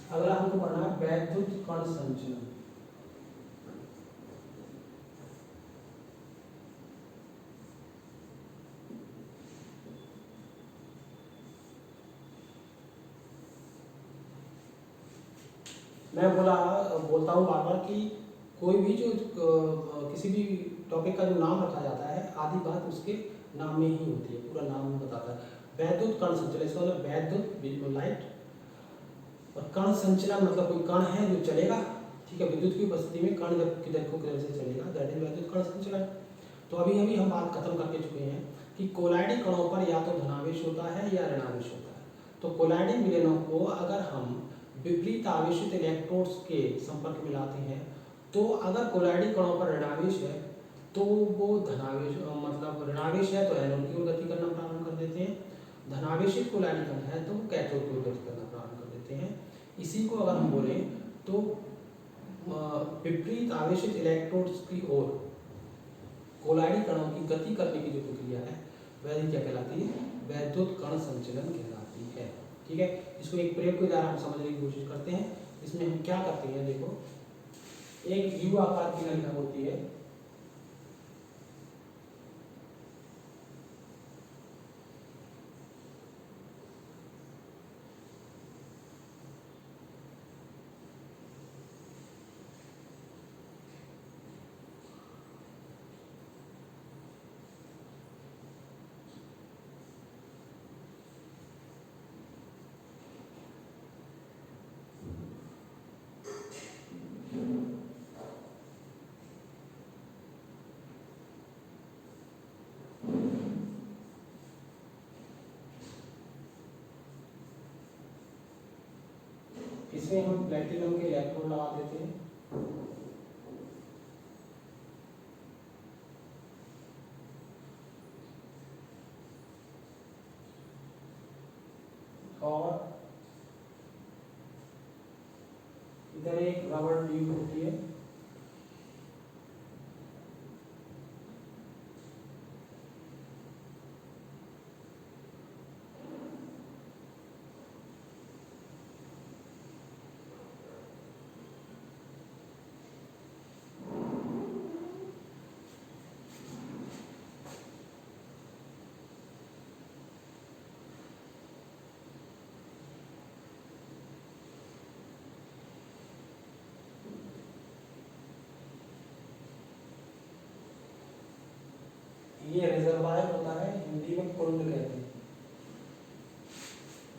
अगला हमको पढ़ना है वैद्युत कण संचलन। मैं बोलता हूँ बार बार कि कोई भी जो किसी भी टॉपिक का जो नाम रखा जाता है आधी बात उसके नाम में ही होती है, पूरा नाम बताता है। वैद्युत कण संचलन, इसका मतलब वैद्युत बिल्कुल लाइट, और कण संचलन मतलब कोई कण है जो चलेगा। ठीक है, विद्युत की उपस्थिति में कण जब किधर को किधर से चलेगा, दैट इज वैद्युत कण संचलन। तो अभी हम बात खत्म करके चुके हैं कि कोलाइडी कणों पर या तो धनावेश होता है या ऋणावेश होता है। तो कोलाइडी विलयनों को अगर हम विपरीत आवेशित इलेक्ट्रोड्स के संपर्क में लाते हैं तो अगर कोलाइडी कणों पर ऋणावेश है तो वो धनावेश मतलब ऋणावेश है तो एनोड की ओर गति करना प्रारंभ कर देते हैं, धनावेशित कोलाइडी कण है तो कैथोड की ओर गति करना प्रारंभ कर देते हैं। इसी को अगर हम बोलें तो विपरीत आवेशित इलेक्ट्रोड्स की ओर कोलाइडी कणों की गति करने की जो प्रक्रिया है वह क्या कहलाती है? वैद्युत कण संचलन कहलाती है। ठीक है, इसको एक प्रयोग के द्वारा हम समझने की कोशिश करते हैं। इसमें हम क्या करते हैं, देखो एक यू आकार की नलिका होती है, इसमें हम प्लेटिनम के इलेक्ट्रोड लगा देते हैं, और इधर एक रबर ट्यूब होती है, ये रिजर्वायर होता है, हिंदी में कुंड कहते हैं,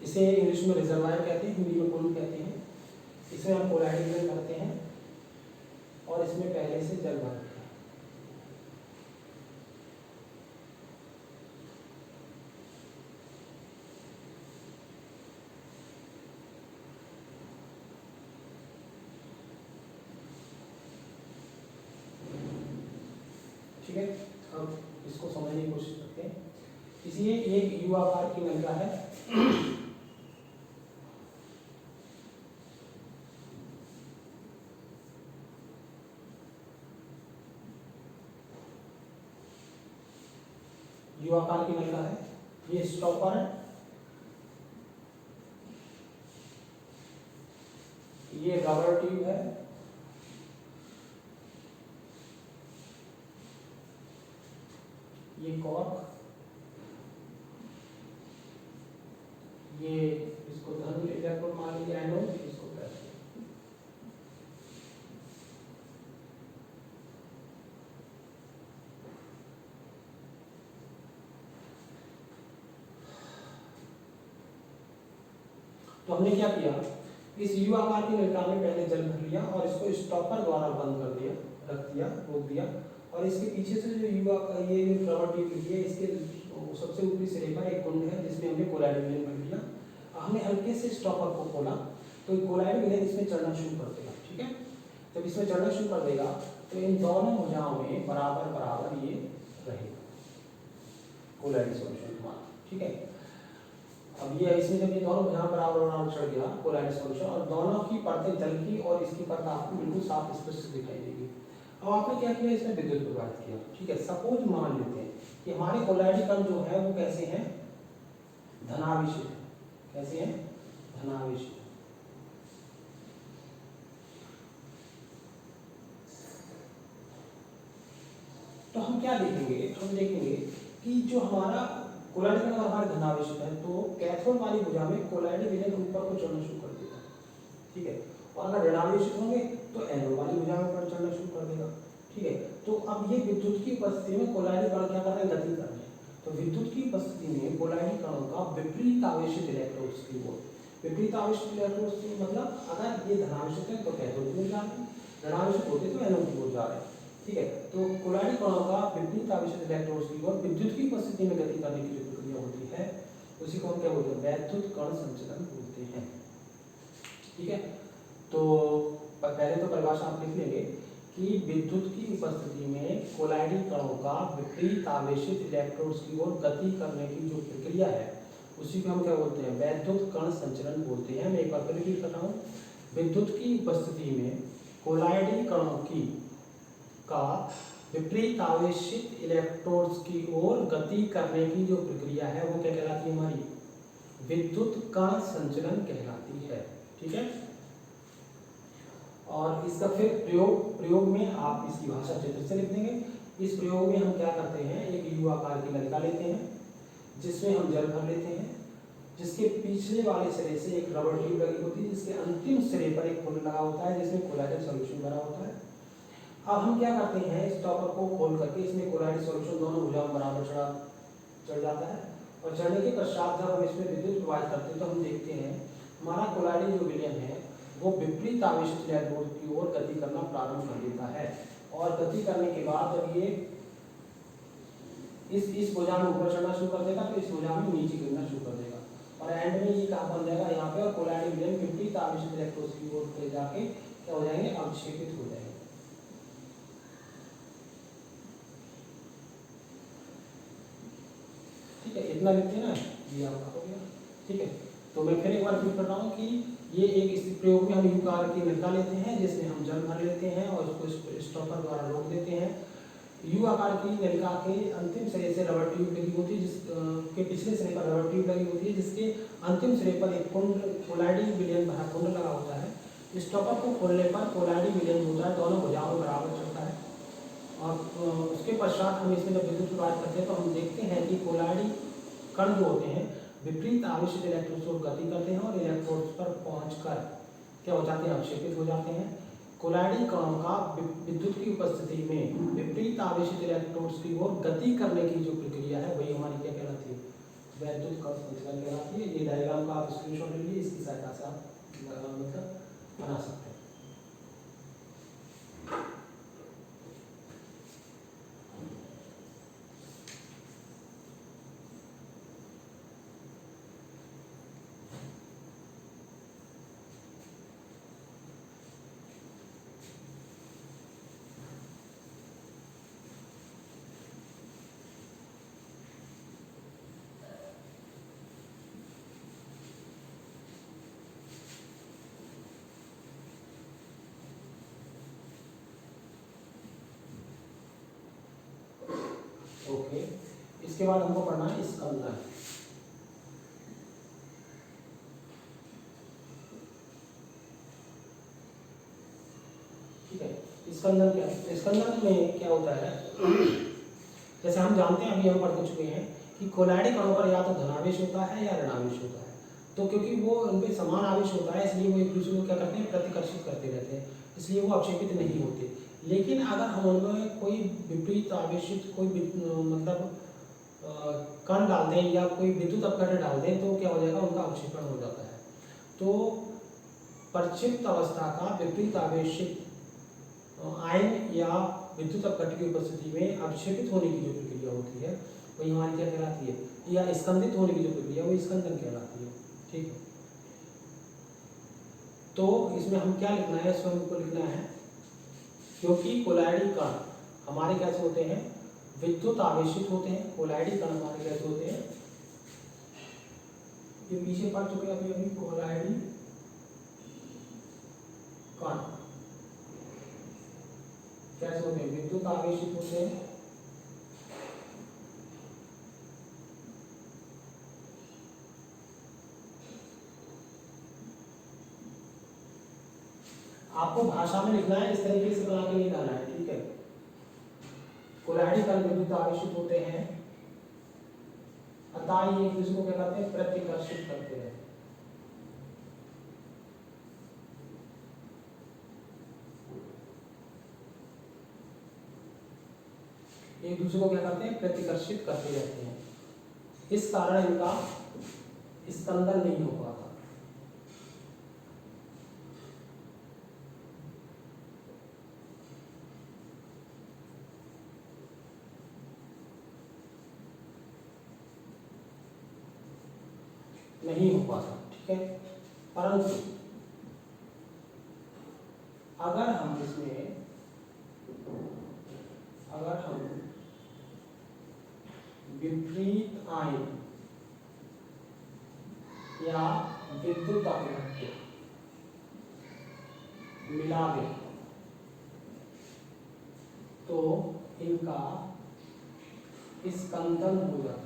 इसे इंग्लिश में रिजर्वायर कहते हैं, हिंदी में कुंड कहते हैं। इसमें हम कोलाइड करते हैं और इसमें पहले से जल भरते हैं। ठीक है, अब इसको समझने की कोशिश करते हैं। इसलिए एक यू आकार की नलिका है, यू आकार की नलिका है, ये स्टॉपर है, ये रबर ट्यूब है, ये कॉर्क, ये इसको धन इलेक्ट्रोड मान लीजिए एनोड, इसको प्लस। तो हमने क्या किया, इस यू आकार की नलिका में पहले जल भर लिया और इसको स्टॉपर द्वारा बंद कर दिया, रख दिया, रोक दिया, और इसके पीछे से जो यू आकार ये जो रबर ट्यूब है, इसके सबसे ऊपरी सिरे पर एक कुंड है जिसमें हमने कोलाइड विलयन भर दिया। हमने हल्के से स्टॉपर को खोला तो कोलाइड विलयन इसमें चढ़ना शुरू कर देगा। ठीक है, जब इसमें चढ़ना शुरू कर देगा तो इन दोनों भुजाओं में बराबर बराबर ये रहेगा कोलाइड सॉल्यूशन हमारा। ठीक है, अब ये इसमें जब ये दोनों भुजाएं बराबर बराबर चढ़ गया कोलाइड सॉल्यूशन, और दोनों की परतें जल की और इसकी परत आपको बिल्कुल साफ स्पष्ट दिखाई देगी। अब आपने क्या किया, इसमें विद्युत प्रवाहित किया। ठीक है, सपोज मान लेते हैं कि हमारे कोलाइड कण जो है वो कैसे हैं, धनावेशित है। कैसे हैं, धनावेशित। तो हम क्या देखेंगे, हम देखेंगे कि जो हमारा कोलाइड कण हमारे धनावेशित है तो कैथोड वाली भुजा में कोलाइड विलयन ऊपर को चढ़ना शुरू कर देगा। ठीक है, और अगर ऋणावेशित होंगे तो एनोड वाली भुजा में ऊपर चढ़ना शुरू कर देगा। ठीक है, तो अब ये विद्युत की उपस्थिति में कोलाइड कण क्या कर रहे हैं, गति कर रहे हैं। तो विद्युत की उपस्थिति में कोलाइड कणों का विपरीत आवेशित इलेक्ट्रोड्स की ओर, विपरीत आवेशित इलेक्ट्रोड्स की मतलब अगर ये धनावेशित है तो कैथोड की ओर जा रहे हैं, ऋणावेशित होते तो एनोड की ओर जा रहे हैं। ठीक है, तो कोलाइड कणों का विपरीत आवेशित इलेक्ट्रोड्स की ओर विद्युत की उपस्थिति में गति करने की जो प्रक्रिया होती है उसी को हम क्या बोलते हैं, वैद्युत कण संचलन बोलते हैं। ठीक है, तो पहले तो परिभाषा आप लिख लेंगे कि विद्युत की उपस्थिति में कोलाइडी कणों का विपरीत आवेशित इलेक्ट्रोड्स की ओर गति करने की जो प्रक्रिया है उसी को हम क्या बोलते हैं, वैद्युत कण संचलन बोलते हैं। मैं एक बार फिर रिपीट कर रहा हूँ, विद्युत की उपस्थिति में कोलाइडी कणों की का विपरीत आवेशित इलेक्ट्रोड्स की ओर गति करने की जो प्रक्रिया है वो क्या कहलाती है, हमारी विद्युत कण संचलन कहलाती है। ठीक है, और इसका फिर प्रयोग में आप इसकी भाषा चित्र से लिख देंगे। इस प्रयोग में हम क्या करते हैं, एक यू आकार की नलिका लेते हैं जिसमें हम जल भर लेते हैं, जिसके पिछले वाले सिरे से एक रबर ट्यूब लगी होती है, जिसके अंतिम सिरे पर एक कुंड लगा होता है जिसमें कोलाइडल सॉल्यूशन भरा होता है। अब हम क्या करते हैं, इस टॉपर को खोल करके इसमें कोलाइडल सॉल्यूशन दोनों भुजाओं बराबर चढ़ जाता है, और चढ़ने के पश्चात जब हम इसमें विद्युत प्रवाहित करते हैं तो हम देखते हैं हमारा कोलाइडल जो विलयन है वो विपरीत आवेशित इलेक्ट्रोड की ओर गति करना प्रारंभ कर देता है, और गति करने के बाद जब ये इस भुजा में ऊपर चढ़ना शुरू कर देगा तो इस भुजा में नीचे गिरना शुरू कर देगा, और एंड में ये कहाँ बन जाएगा, यहाँ पे, और कोलाइडल विलयन विपरीत आवेशित इलेक्ट्रोड की ओर ले जाके क्या हो जाएंगे, अवक्षेपित हो जाएंगे। ठीक है, इतना लिखते हैं ना, ये आपका हो गया। ठीक है, तो मैं फिर एक बार रिपीट कर रहा हूँ कि ये एक इस प्रयोग में हम यू आकार की नलिका लेते हैं जिसमें हम जल भर लेते हैं और उसको स्टॉपर द्वारा रोक देते हैं। यू आकार की नलिका के अंतिम सिरे से रबर ट्यूब लगी होती है, जिसके पिछले सिरे पर रबर ट्यूब लगी होती है, जिसके अंतिम सिरे पर एक कुंड कोलाइडल विलयन भरा कुंड लगा होता है। स्टॉपर को खोलने पर कोलाइडल विलयन होता है, दोनों भुजाओं में बराबर चलता है, और उसके पश्चात हम इसमें जब विद्युत प्रवाहित करते हैं तो हम देखते हैं कि कोलाइडल कण जो होते हैं विपरीत आवेशित इलेक्ट्रोड की ओर गति करते हैं और इलेक्ट्रोड्स पर पहुंचकर क्या हो जाते हैं, अवक्षेपित हो जाते हैं। कोलाइडल कणों का विद्युत की उपस्थिति में विपरीत आवेशित इलेक्ट्रोड्स की ओर गति करने की जो प्रक्रिया है वही हमारी क्या कहलाती है, वैद्युत कण संचलन कहलाती है। ये डायग्राम का आप स्क्रीनशॉट ले लीजिए, इसकी सहायता से आप मतलब बना सकते हैं। ओके, इसके बाद हमको पढ़ना है स्कंदन। ठीक है, स्कंदन में क्या होता है, जैसे हम जानते हैं, अभी हम पढ़ चुके हैं कि कोलाइडल कणों पर या तो धनावेश होता है या ऋणावेश होता है। तो क्योंकि वो उनपे समान आवेश होता है इसलिए वो एक दूसरे को क्या करते हैं, प्रतिकर्षित करते रहते हैं, इसलिए वो अवक्षेपित नहीं होते। लेकिन अगर हम उनमें कोई विपरीत आवेशित कोई मतलब कण डाल दें या कोई विद्युत अपघटन डाल दें तो क्या हो जाएगा, उनका अवक्षेपण हो जाता है। तो प्रक्षिप्त अवस्था का विपरीत आवेशित आयन या विद्युत अपघटन की उपस्थिति में अवक्षेपित होने की जो प्रक्रिया होती है वही हमारी क्या कहलाती है, या स्कंदित होने की जो प्रक्रिया वो स्कंदन कहलाती है। ठीक है, तो इसमें हम क्या लिखना है, इसमें हमको लिखना है क्योंकि कोलाइडल कण हमारे कैसे होते हैं, विद्युत आवेशित होते हैं। कोलाइडल कण हमारे कैसे होते हैं, ये पीछे पढ़ चुके हैं अभी कोलाइडल कण कैसे होते हैं, विद्युत आवेशित होते हैं। आपको भाषा में लिखना है, इस तरीके से बना के नहीं डालना है। ठीक है, कोलाइडल कण विद्युत आवेशित होते हैं, अतः ये एक दूसरे को क्या कहते हैं, प्रतिकर्षित करते हैं। एक दूसरे को क्या करते हैं, प्रतिकर्षित करते रहते हैं। इस कारण इनका स्कंदन नहीं हो पाता। नहीं हो पाता। ठीक है, परंतु अगर हम इसमें विपरीत आयन या विद्युत अपघट्य मिला दें तो इनका स्कंदन हो जाता है।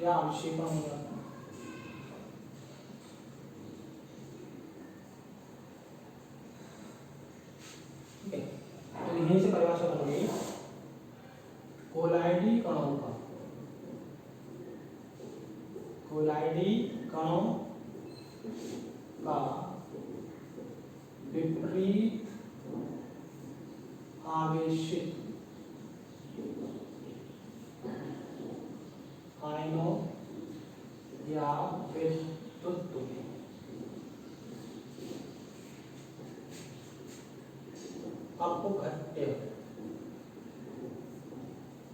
या अवक्षेपण हो जाता है। ठीक है, तो यहीं से परिभाषा बन गई कोलाइडी कणों का, कोलाइडी कणों का विपरीत आवेशित आयनों या विद्युत अपघट्य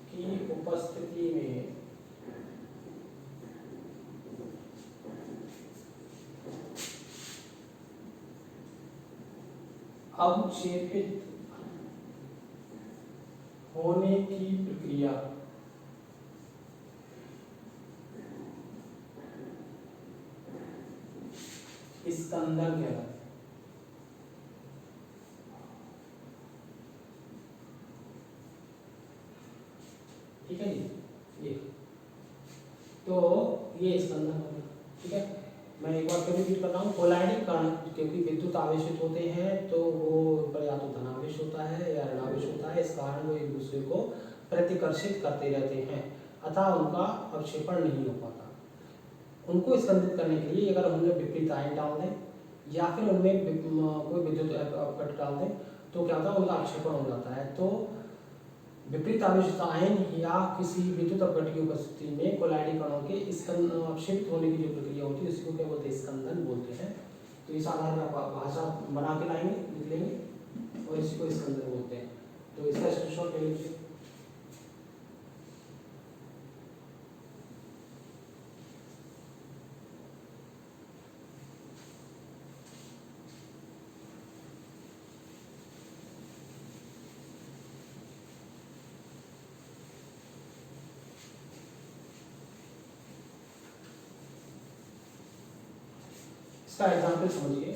की उपस्थिति में अवक्षेपित होने की प्रक्रिया स्कंदन कहलाती है। ठीक है जी, ये तो ये स्कंदन हो गया। ठीक है, मैं एक बार फिर रिपीट कर रहा हूँ। कोलाइडिक कण क्योंकि विद्युत आवेशित होते हैं तो वो पर या तो धनावेश होता है या ऋणावेश होता है, इस कारण वो एक दूसरे को प्रतिकर्षित करते रहते हैं, अतः उनका अवक्षेपण नहीं हो पाता। उनको स्कंदित करने के लिए अगर उनमें विपरीत आयन डाल दें या फिर उनमें कोई विद्युत अपघट्य डाल दें तो क्या होता है, उनका अवक्षेपण हो जाता है। तो विपरीत आवेशित आयन या किसी विद्युत अपघट्य की उपस्थिति में कोलाइडिक कणों के अवक्षेपित होने की जो प्रक्रिया होती है उसको क्या बोलते हैं, स्कंदन बोलते हैं। तो इस आधार पर भाषा बना के लाएंगे, लिख लेंगे और इसी को स्कंदन बोलते हैं। तो इसका स्क्रीनशॉट ले लीजिए। इसका एग्जाम्पल समझिए,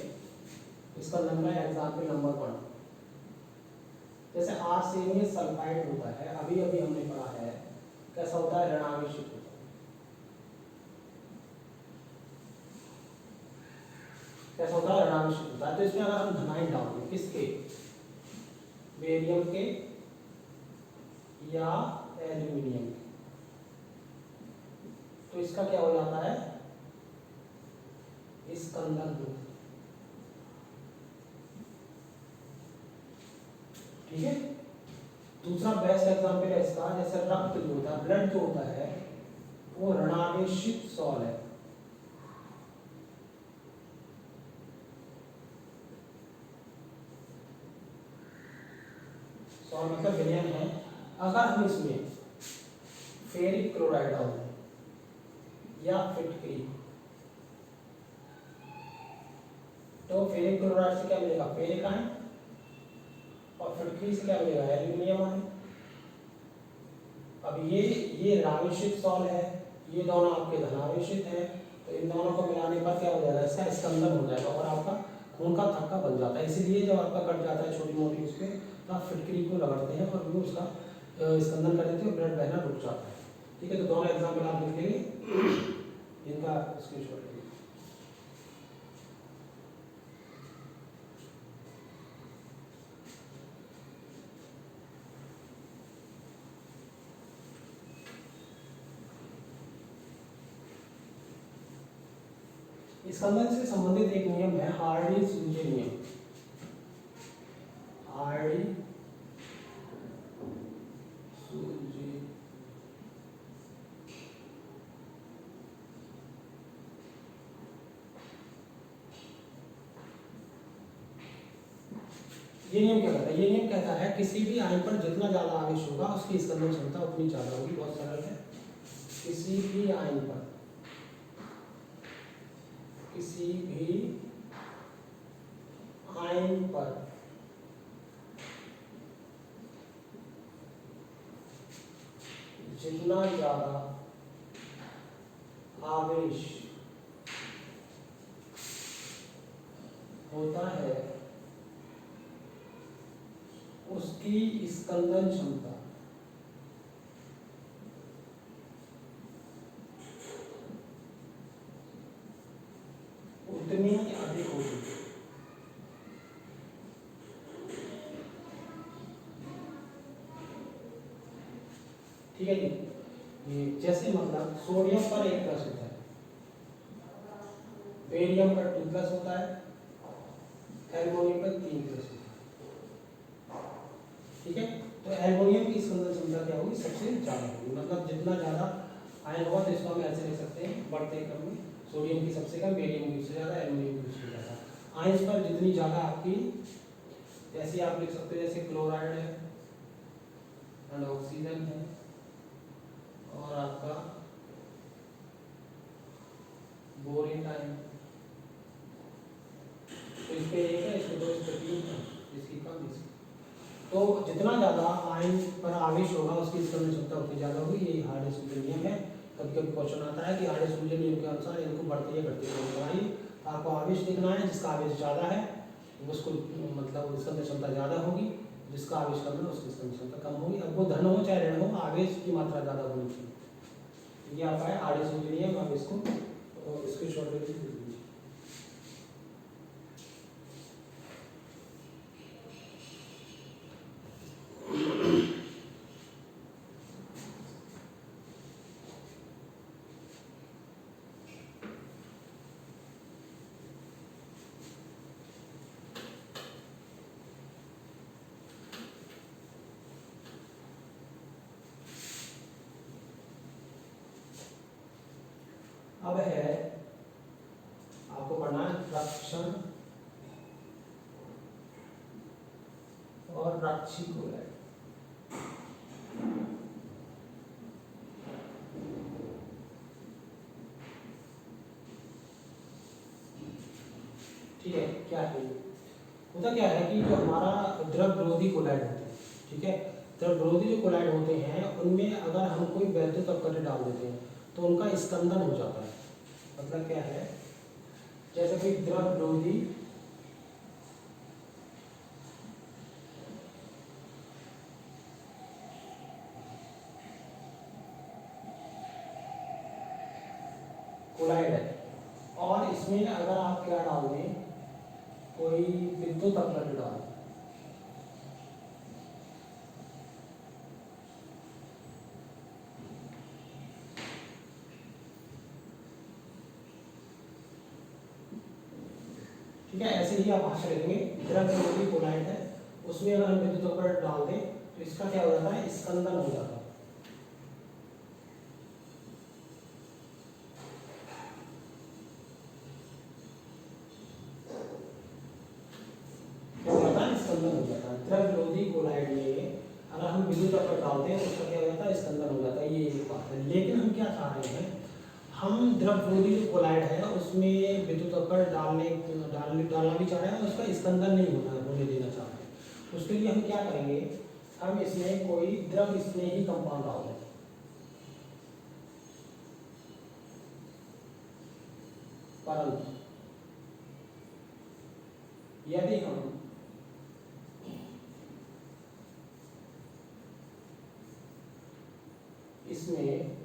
इसका नंबर है एग्जाम्पल नंबर 1। जैसे आर्सेनियस सल्फाइड होता है, अभी अभी हमने पढ़ा है, कैसा होता है, ऋणावेशित होता है। कैसा होता है, ऋणावेशित होता है। तो इसमें अगर हम धनायन डाल दें, किसके, बेरियम के या एल्यूमिनियम के, तो इसका क्या हो जाता है, स्कंदन होता है। ठीक है, दूसरा बेस्ट एग्जाम्पल है इसका, जैसे रक्त जो होता है, ब्लड जो होता है, वो ऋणावेशित सॉल है। सॉल मतलब विलयन है। अगर हम इसमें फेरिक क्लोराइड डाल दें या फिटकरी, तो फेरिक क्लोराइड से क्या मिलेगा, फेरिक आयन, और फिटकरी से क्या मिलेगा, एल्यूमिनियम आयन। अब ये ऋणावेशित सॉल है, ये दोनों आपके धनावेशित है, तो इन दोनों को मिलाने पर क्या हो जाएगा, इसका स्कंदन हो जाएगा और आपका खून का थक्का बन जाता है। इसीलिए जब आपका कट जाता है छोटी मोटी उस पर, तो आप फिटकरी को रगड़ते हैं और वो उसका स्कंदन कर देते हैं, ब्लड बहना रुक जाता है। ठीक है, तो दोनों एग्जाम्पल आप लिख लेंगे, इनका स्क्रीनशॉट लीजिए। स्कंदन से संबंधित एक नियम है हार्डी-सूजे नियम। हार्डी-सूजे ये नियम क्या कहता है, ये नियम कहता है किसी भी आयन पर जितना ज्यादा आवेश होगा उसकी स्कंदन क्षमता उतनी ज्यादा होगी। बहुत सरल है, किसी भी आयन पर, किसी भी आयन पर जितना ज्यादा आवेश होता है उसकी स्कंदन क्षमता ठीक है जी। ये जैसे मतलब सोडियम पर 1 प्लस होता है, बेरियम पर 2 प्लस होता है, एल्युमिनियम पर 3 प्लस होता है। ठीक है, तो एल्युमिनियम की स्कंदन क्षमता क्या होगी, सबसे ज़्यादा होगी। मतलब जितना ज़्यादा आयन होगा तो इसको हम ऐसे लिख सकते हैं बढ़ते क्रम में, सोडियम की सबसे कम, बेरियम की सबसे ज़्यादा, एल्युमिनियम की सबसे ज़्यादा। आयंस पर जितनी ज़्यादा आपकी, जैसे आप लिख सकते हो जैसे क्लोराइड है एंड ऑक्सीजन है और आपका बोरिन आयन, तो इस पे 1 है, इस पे 2, इस पे 3 है, इसकी कम, इसकी। तो जितना ज़्यादा आयन पर आवेश होगा उसकी स्कंदन क्षमता उतनी ज़्यादा होगी। ये हार्डे-सूजन नियम है। कभी कभी क्वेश्चन आता है कि हार्डे-सूजन नियम के अनुसार इनको बढ़ती है घटती है बनाइए। आपको आवेश लिखना है, जिसका आवेश ज़्यादा है उसको मतलब स्कंदन क्षमता ज़्यादा होगी, जिसका आवेश कम है उसकी स्कंदन क्षमता कम होगी। अब वो धन हो चाहे ऋण हो, आवेश की मात्रा ज़्यादा होनी चाहिए। ये आपका है हार्डे-सूजन नियम। अब इसको स्क्रीनशॉट ले लीजिए। अब है आपको पढ़ना है रक्षण और रक्षी क्लोराइड। ठीक है, क्या है होता क्या है कि जो हमारा द्रव विरोधी क्लोराइड होते हैं, ठीक है, द्रव विरोधी जो क्लोराइड होते हैं उनमें अगर हम कोई वैद्युत अपकरण डाल देते हैं तो उनका स्कंदन हो जाता है। मतलब क्या है, जैसे कि द्रव विरोधी क्लोराइड है और इसमें अगर आप क्या डाल दें, कोई विद्युत अपकरण डाल दें, ठीक है, ऐसे ही आप भाषा लिखेंगे द्रव विरोधी क्लोराइड है, उसमें अगर हम विद्युत अपकरण डाल दें तो इसका क्या हो जाता है, स्कंदन हो जाता है। स्कंदन हो जाता है द्रव विरोधी क्लोराइड में। अगर हम विद्युत अपकरण डालते हैं तो उसका क्या हो जाता है, स्कंदन हो जाता है। ये एक बात है। लेकिन हम क्या चाह रहे हैं, हम द्रव विरोधी जो क्लोराइड है उसमें विद्युत अपकरण डालना भी चाह रहे हैं, उसका स्कंदन नहीं होने देना चाह रहे हैं। उसके लिए हम क्या करेंगे, हम इसमें कोई द्रव स्नेही कंपाउंड डाल दें। परंतु यदि हम इसमें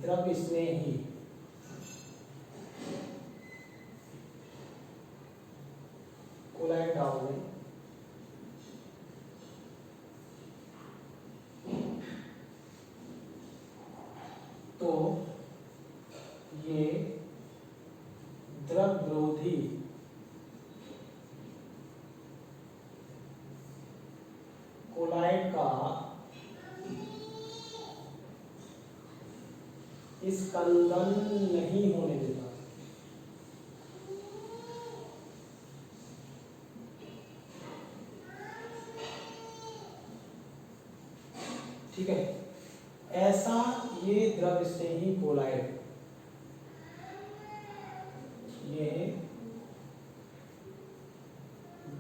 द्रव स्नेही क्लोराइड डाल दें तो ये द्रव विरोधी क्लोराइड का स्कंदन नहीं होने देता। ठीक है, ऐसा ये द्रव स्नेही क्लोराइड, ये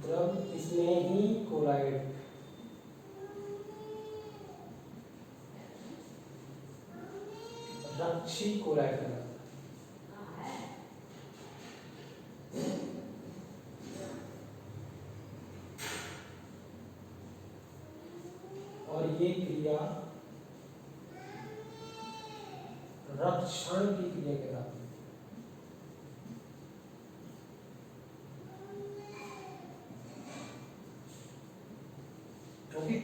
द्रव स्नेही क्लोराइड रक्षी क्लोराइड कहलाता है। और ये क्रिया रक्षण की क्रिया कहलाती है। ओके,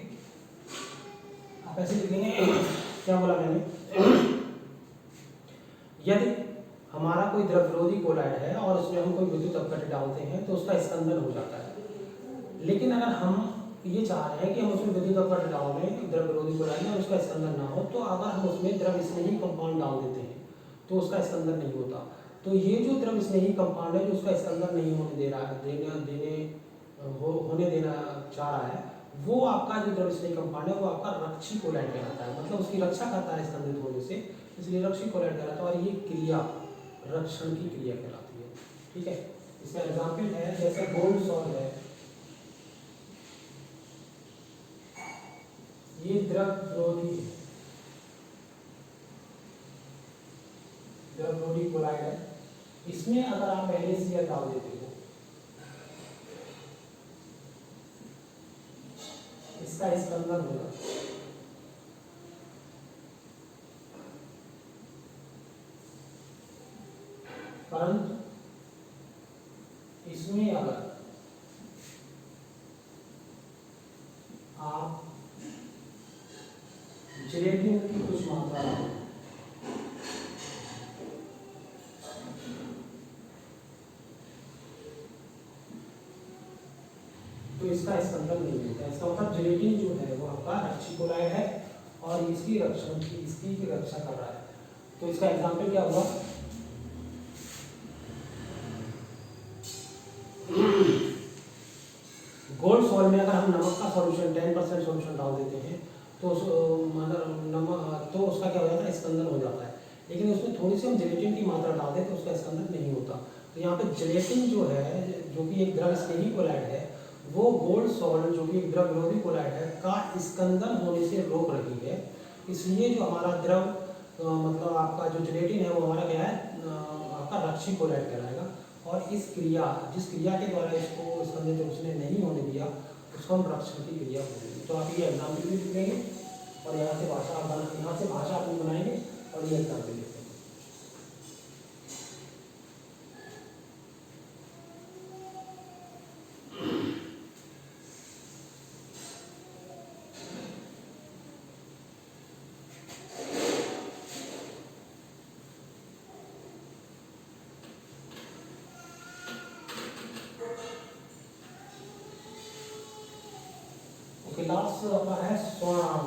क्या बोला मैंने, यदि हमारा कोई द्रव विरोधी कोलाइड है और उसमें हम कोई विद्युत अपघट्य डालते हैं तो उसका स्पंदन हो जाता है। लेकिन अगर हम ये चाह रहे हैं कि हम उसमें विद्युत अपघट्य डाल दें द्रव विरोधी कोलाइड में और उसका स्पंदन ना हो, तो अगर हम उसमें द्रव स्नेही कंपाउंड डाल देते हैं तो उसका स्पंदन नहीं होता। तो ये जो द्रव स्नेही कंपाउंड है जो उसका स्पंदन नहीं होने दे रहा है, होने देना चाह रहा है, वो आपका जो द्रव स्नेही कंपाउंड है वो आपका रक्षी कोलाइड कहलाता है, मतलब उसकी रक्षा करता है स्पंदित होने से, इसलिए रक्षी कोलाइड कहलाता है। और ये क्रिया रक्षण की क्रिया कहलाती है। ठीक है, इसका एग्जाम्पल है जैसे गोल्ड सॉल्ट है, ये द्रव विरोधी है, द्रव विरोधी कोलाइड है, इसमें अगर आप NaCl डाल देते हो इसका स्पंदन होगा, परंतु इसमें अगर आप जिलेटिन की कुछ मात्रा डालें तो इसका स्पंदन नहीं होता। इसका मतलब जिलेटिन जो है वो आपका रक्षी कोलाइड है और इसकी रक्षा कर रहा है। तो इसका एग्जाम्पल क्या हुआ, गोल्ड सॉल्ट में अगर हम नमक का सॉल्यूशन 10% सॉल्यूशन डाल देते हैं तो उसका क्या हो जाता है, स्पंदन हो जाता है। लेकिन उसमें थोड़ी सी हम जिलेटिन की मात्रा डाल दें तो उसका स्पंदन नहीं होता। तो यहाँ पे जिलेटिन जो है जो कि एक द्रव स्नेही कोलाइड है, वो गोल्ड सॉल्ट जो कि एक द्रव विरोधी कोलाइड है का स्पंदन होने से रोक रही है। इसलिए जो हमारा द्रव मतलब आपका जो जिलेटिन है वो हमारा क्या है, आपका रक्षी कोलाइड कहलाएगा। और जिस क्रिया के द्वारा इसको स्पंदित उसने नहीं होने दिया उसको हम रक्षण की क्रिया बोलेंगे। तो आप ये एग्जाम्पल भी लिखेंगे और यहाँ से भाषा अपनी बनाएंगे और ये एग्जाम्पल लिखेंगे। लास्ट आपका है स्वर्णांक।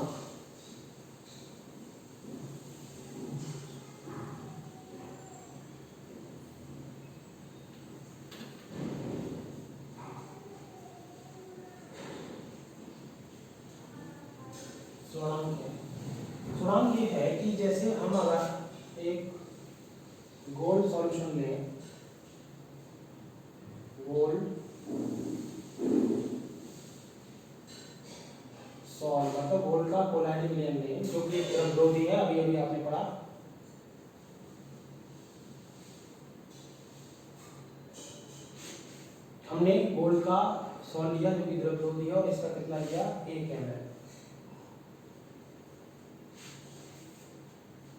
स्वर्णांक ये है कि जैसे हम अगर एक गोल्ड सॉल्यूशन लें, गोल्ड सॉल्ट मतलब गोल्ड का कोलाइड विलयन लें जो कि एक विरोधी है, अभी अभी आपने पढ़ा, हमने गोल्ड का सॉल्ट लिया जो कि द्रव विरोधी है और इसका कितना लिया 1 ml।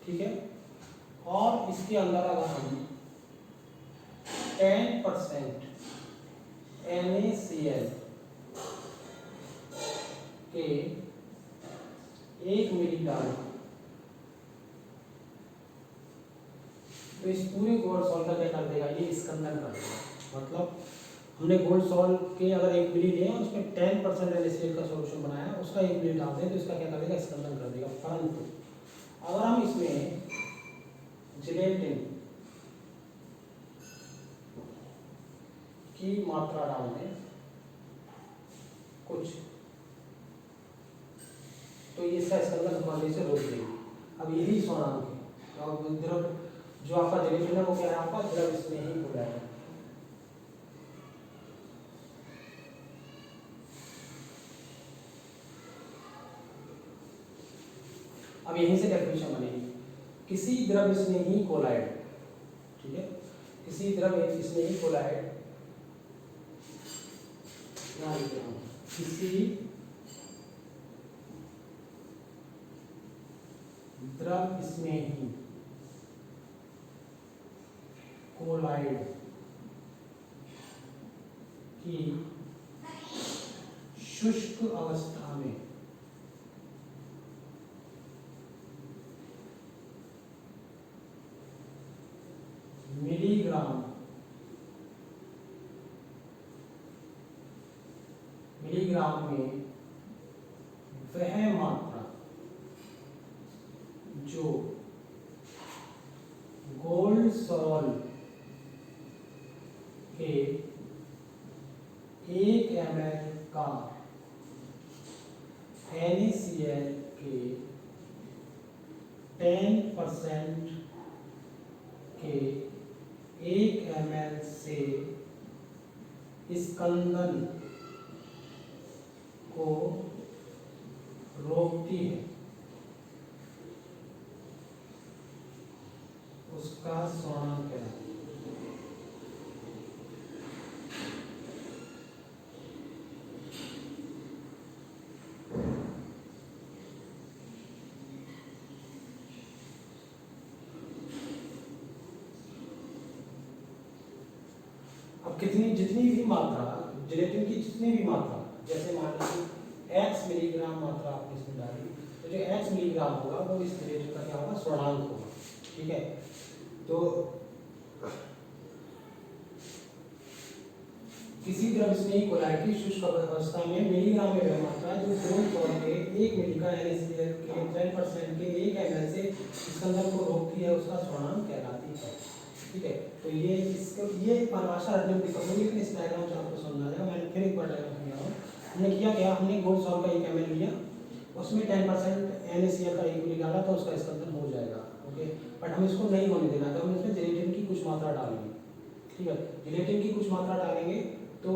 ठीक है, और इसके अंदर अगर हम 10% NaCl के 1 मिली डालें तो इस पूरे गोल्ड सॉल्ट का क्या कर देगा, ये स्कंदन कर देगा। मतलब हमने गोल्ड सॉल्ट के अगर 1 मिली लें और उसमें 10% NaCl का सॉल्यूशन बनाया, उसका 1 मिली डाल दें तो इसका क्या कर देगा, स्कंदन कर देगा। परंतु अगर हम इसमें जिलेटिन की मात्रा डाल दें कुछ, तो ये इसका स्पंदन होने से रोक देगी। अब यही स्वर्णांक है। और द्रव जो आपका जिलेटिन है वो क्या है, आपका द्रव स्नेही कोलाइड है। अब यहीं से डेफिनेशन बनेगी, किसी द्रव स्नेही कोलाइड, ठीक है, किसी द्रव स्नेही कोलाइड, किसी द्रव स्नेही कोलाइड की शुष्क अवस्था में मिलीग्राम में वह मात्रा जो गोल्ड सॉल्ट के 1 ml का NaCl के 10% के 1 ml से स्कंदन को रोकती है, उसका स्वर्णांक क्या है? अब जितनी भी मात्रा जिलेटिन की जितनी भी मात्रा, जैसे मान लीजिए x मिलीग्राम मात्रा आपने इसमें डाली, तो जो x मिलीग्राम होगा वो इस जिलेटिन का क्या होगा? स्वर्णांक होगा। ठीक है, तो किसी द्रव्य स्नेही कोलाइटी शुष्क अवस्था में मिलीग्राम में वह मात्रा जो गोल्ड सॉल्ट के 1 मिली का NaCl के 10% के 1 ml से स्कंदन को रोकती है, उसका स्वर्णांक कहलाती है। ठीक है, तो ये परिभाषा रटने में दिक्कत होगी, लेकिन इस डायग्राम से आपको समझ आ जाएगा। मैंने फिर एक बार डायग्राम समझा रहा हूँ। हमने किया क्या, हमने गोल्ड सॉल्ट का 1 ml लिया, उसमें 10% NaCl का 1 मिली डाला तो उसका स्कंदन हो जाएगा। ओके, बट हम इसको नहीं होने देना, तो हम इसमें जिलेटिन की कुछ मात्रा डालेंगे। ठीक है, जिलेटिन की कुछ मात्रा डालेंगे तो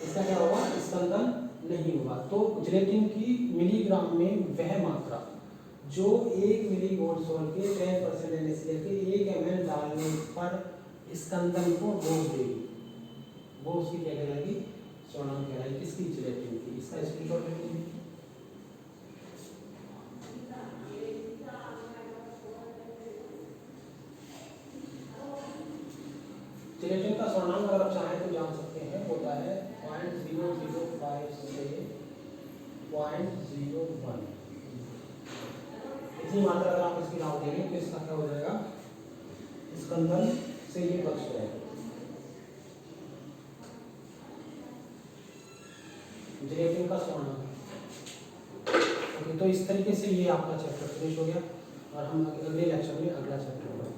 इसका क्या होगा? स्कंदन नहीं होगा। तो जिलेटिन की मिलीग्राम में वह मात्रा जो 1 मिली गोल्ड सॉल्ट के 10% NaCl के 1 ml डालने पर स्कंदन को रोक देगी, वो उसकी क्या कहलाएगी? स्वर्णांक कहलाएगी। किसकी? जिलेटिन की। इसका स्क्रीनशॉट ले लीजिए। जिलेटिन का स्वर्णांक अगर आप चाहें तो जान सकते हैं, होता है 0.005 से 0.01। इतनी मात्रा अगर आप इसकी डाल देंगे तो इसका क्या हो जाएगा? स्कंदन से ये बच जाएगा। जिलेटिन का स्वर्णांक। ओके, तो इस तरीके से ये आपका चैप्टर फिनिश हो गया और हम अगले लेक्चर में अगला चैप्टर पढ़ेंगे।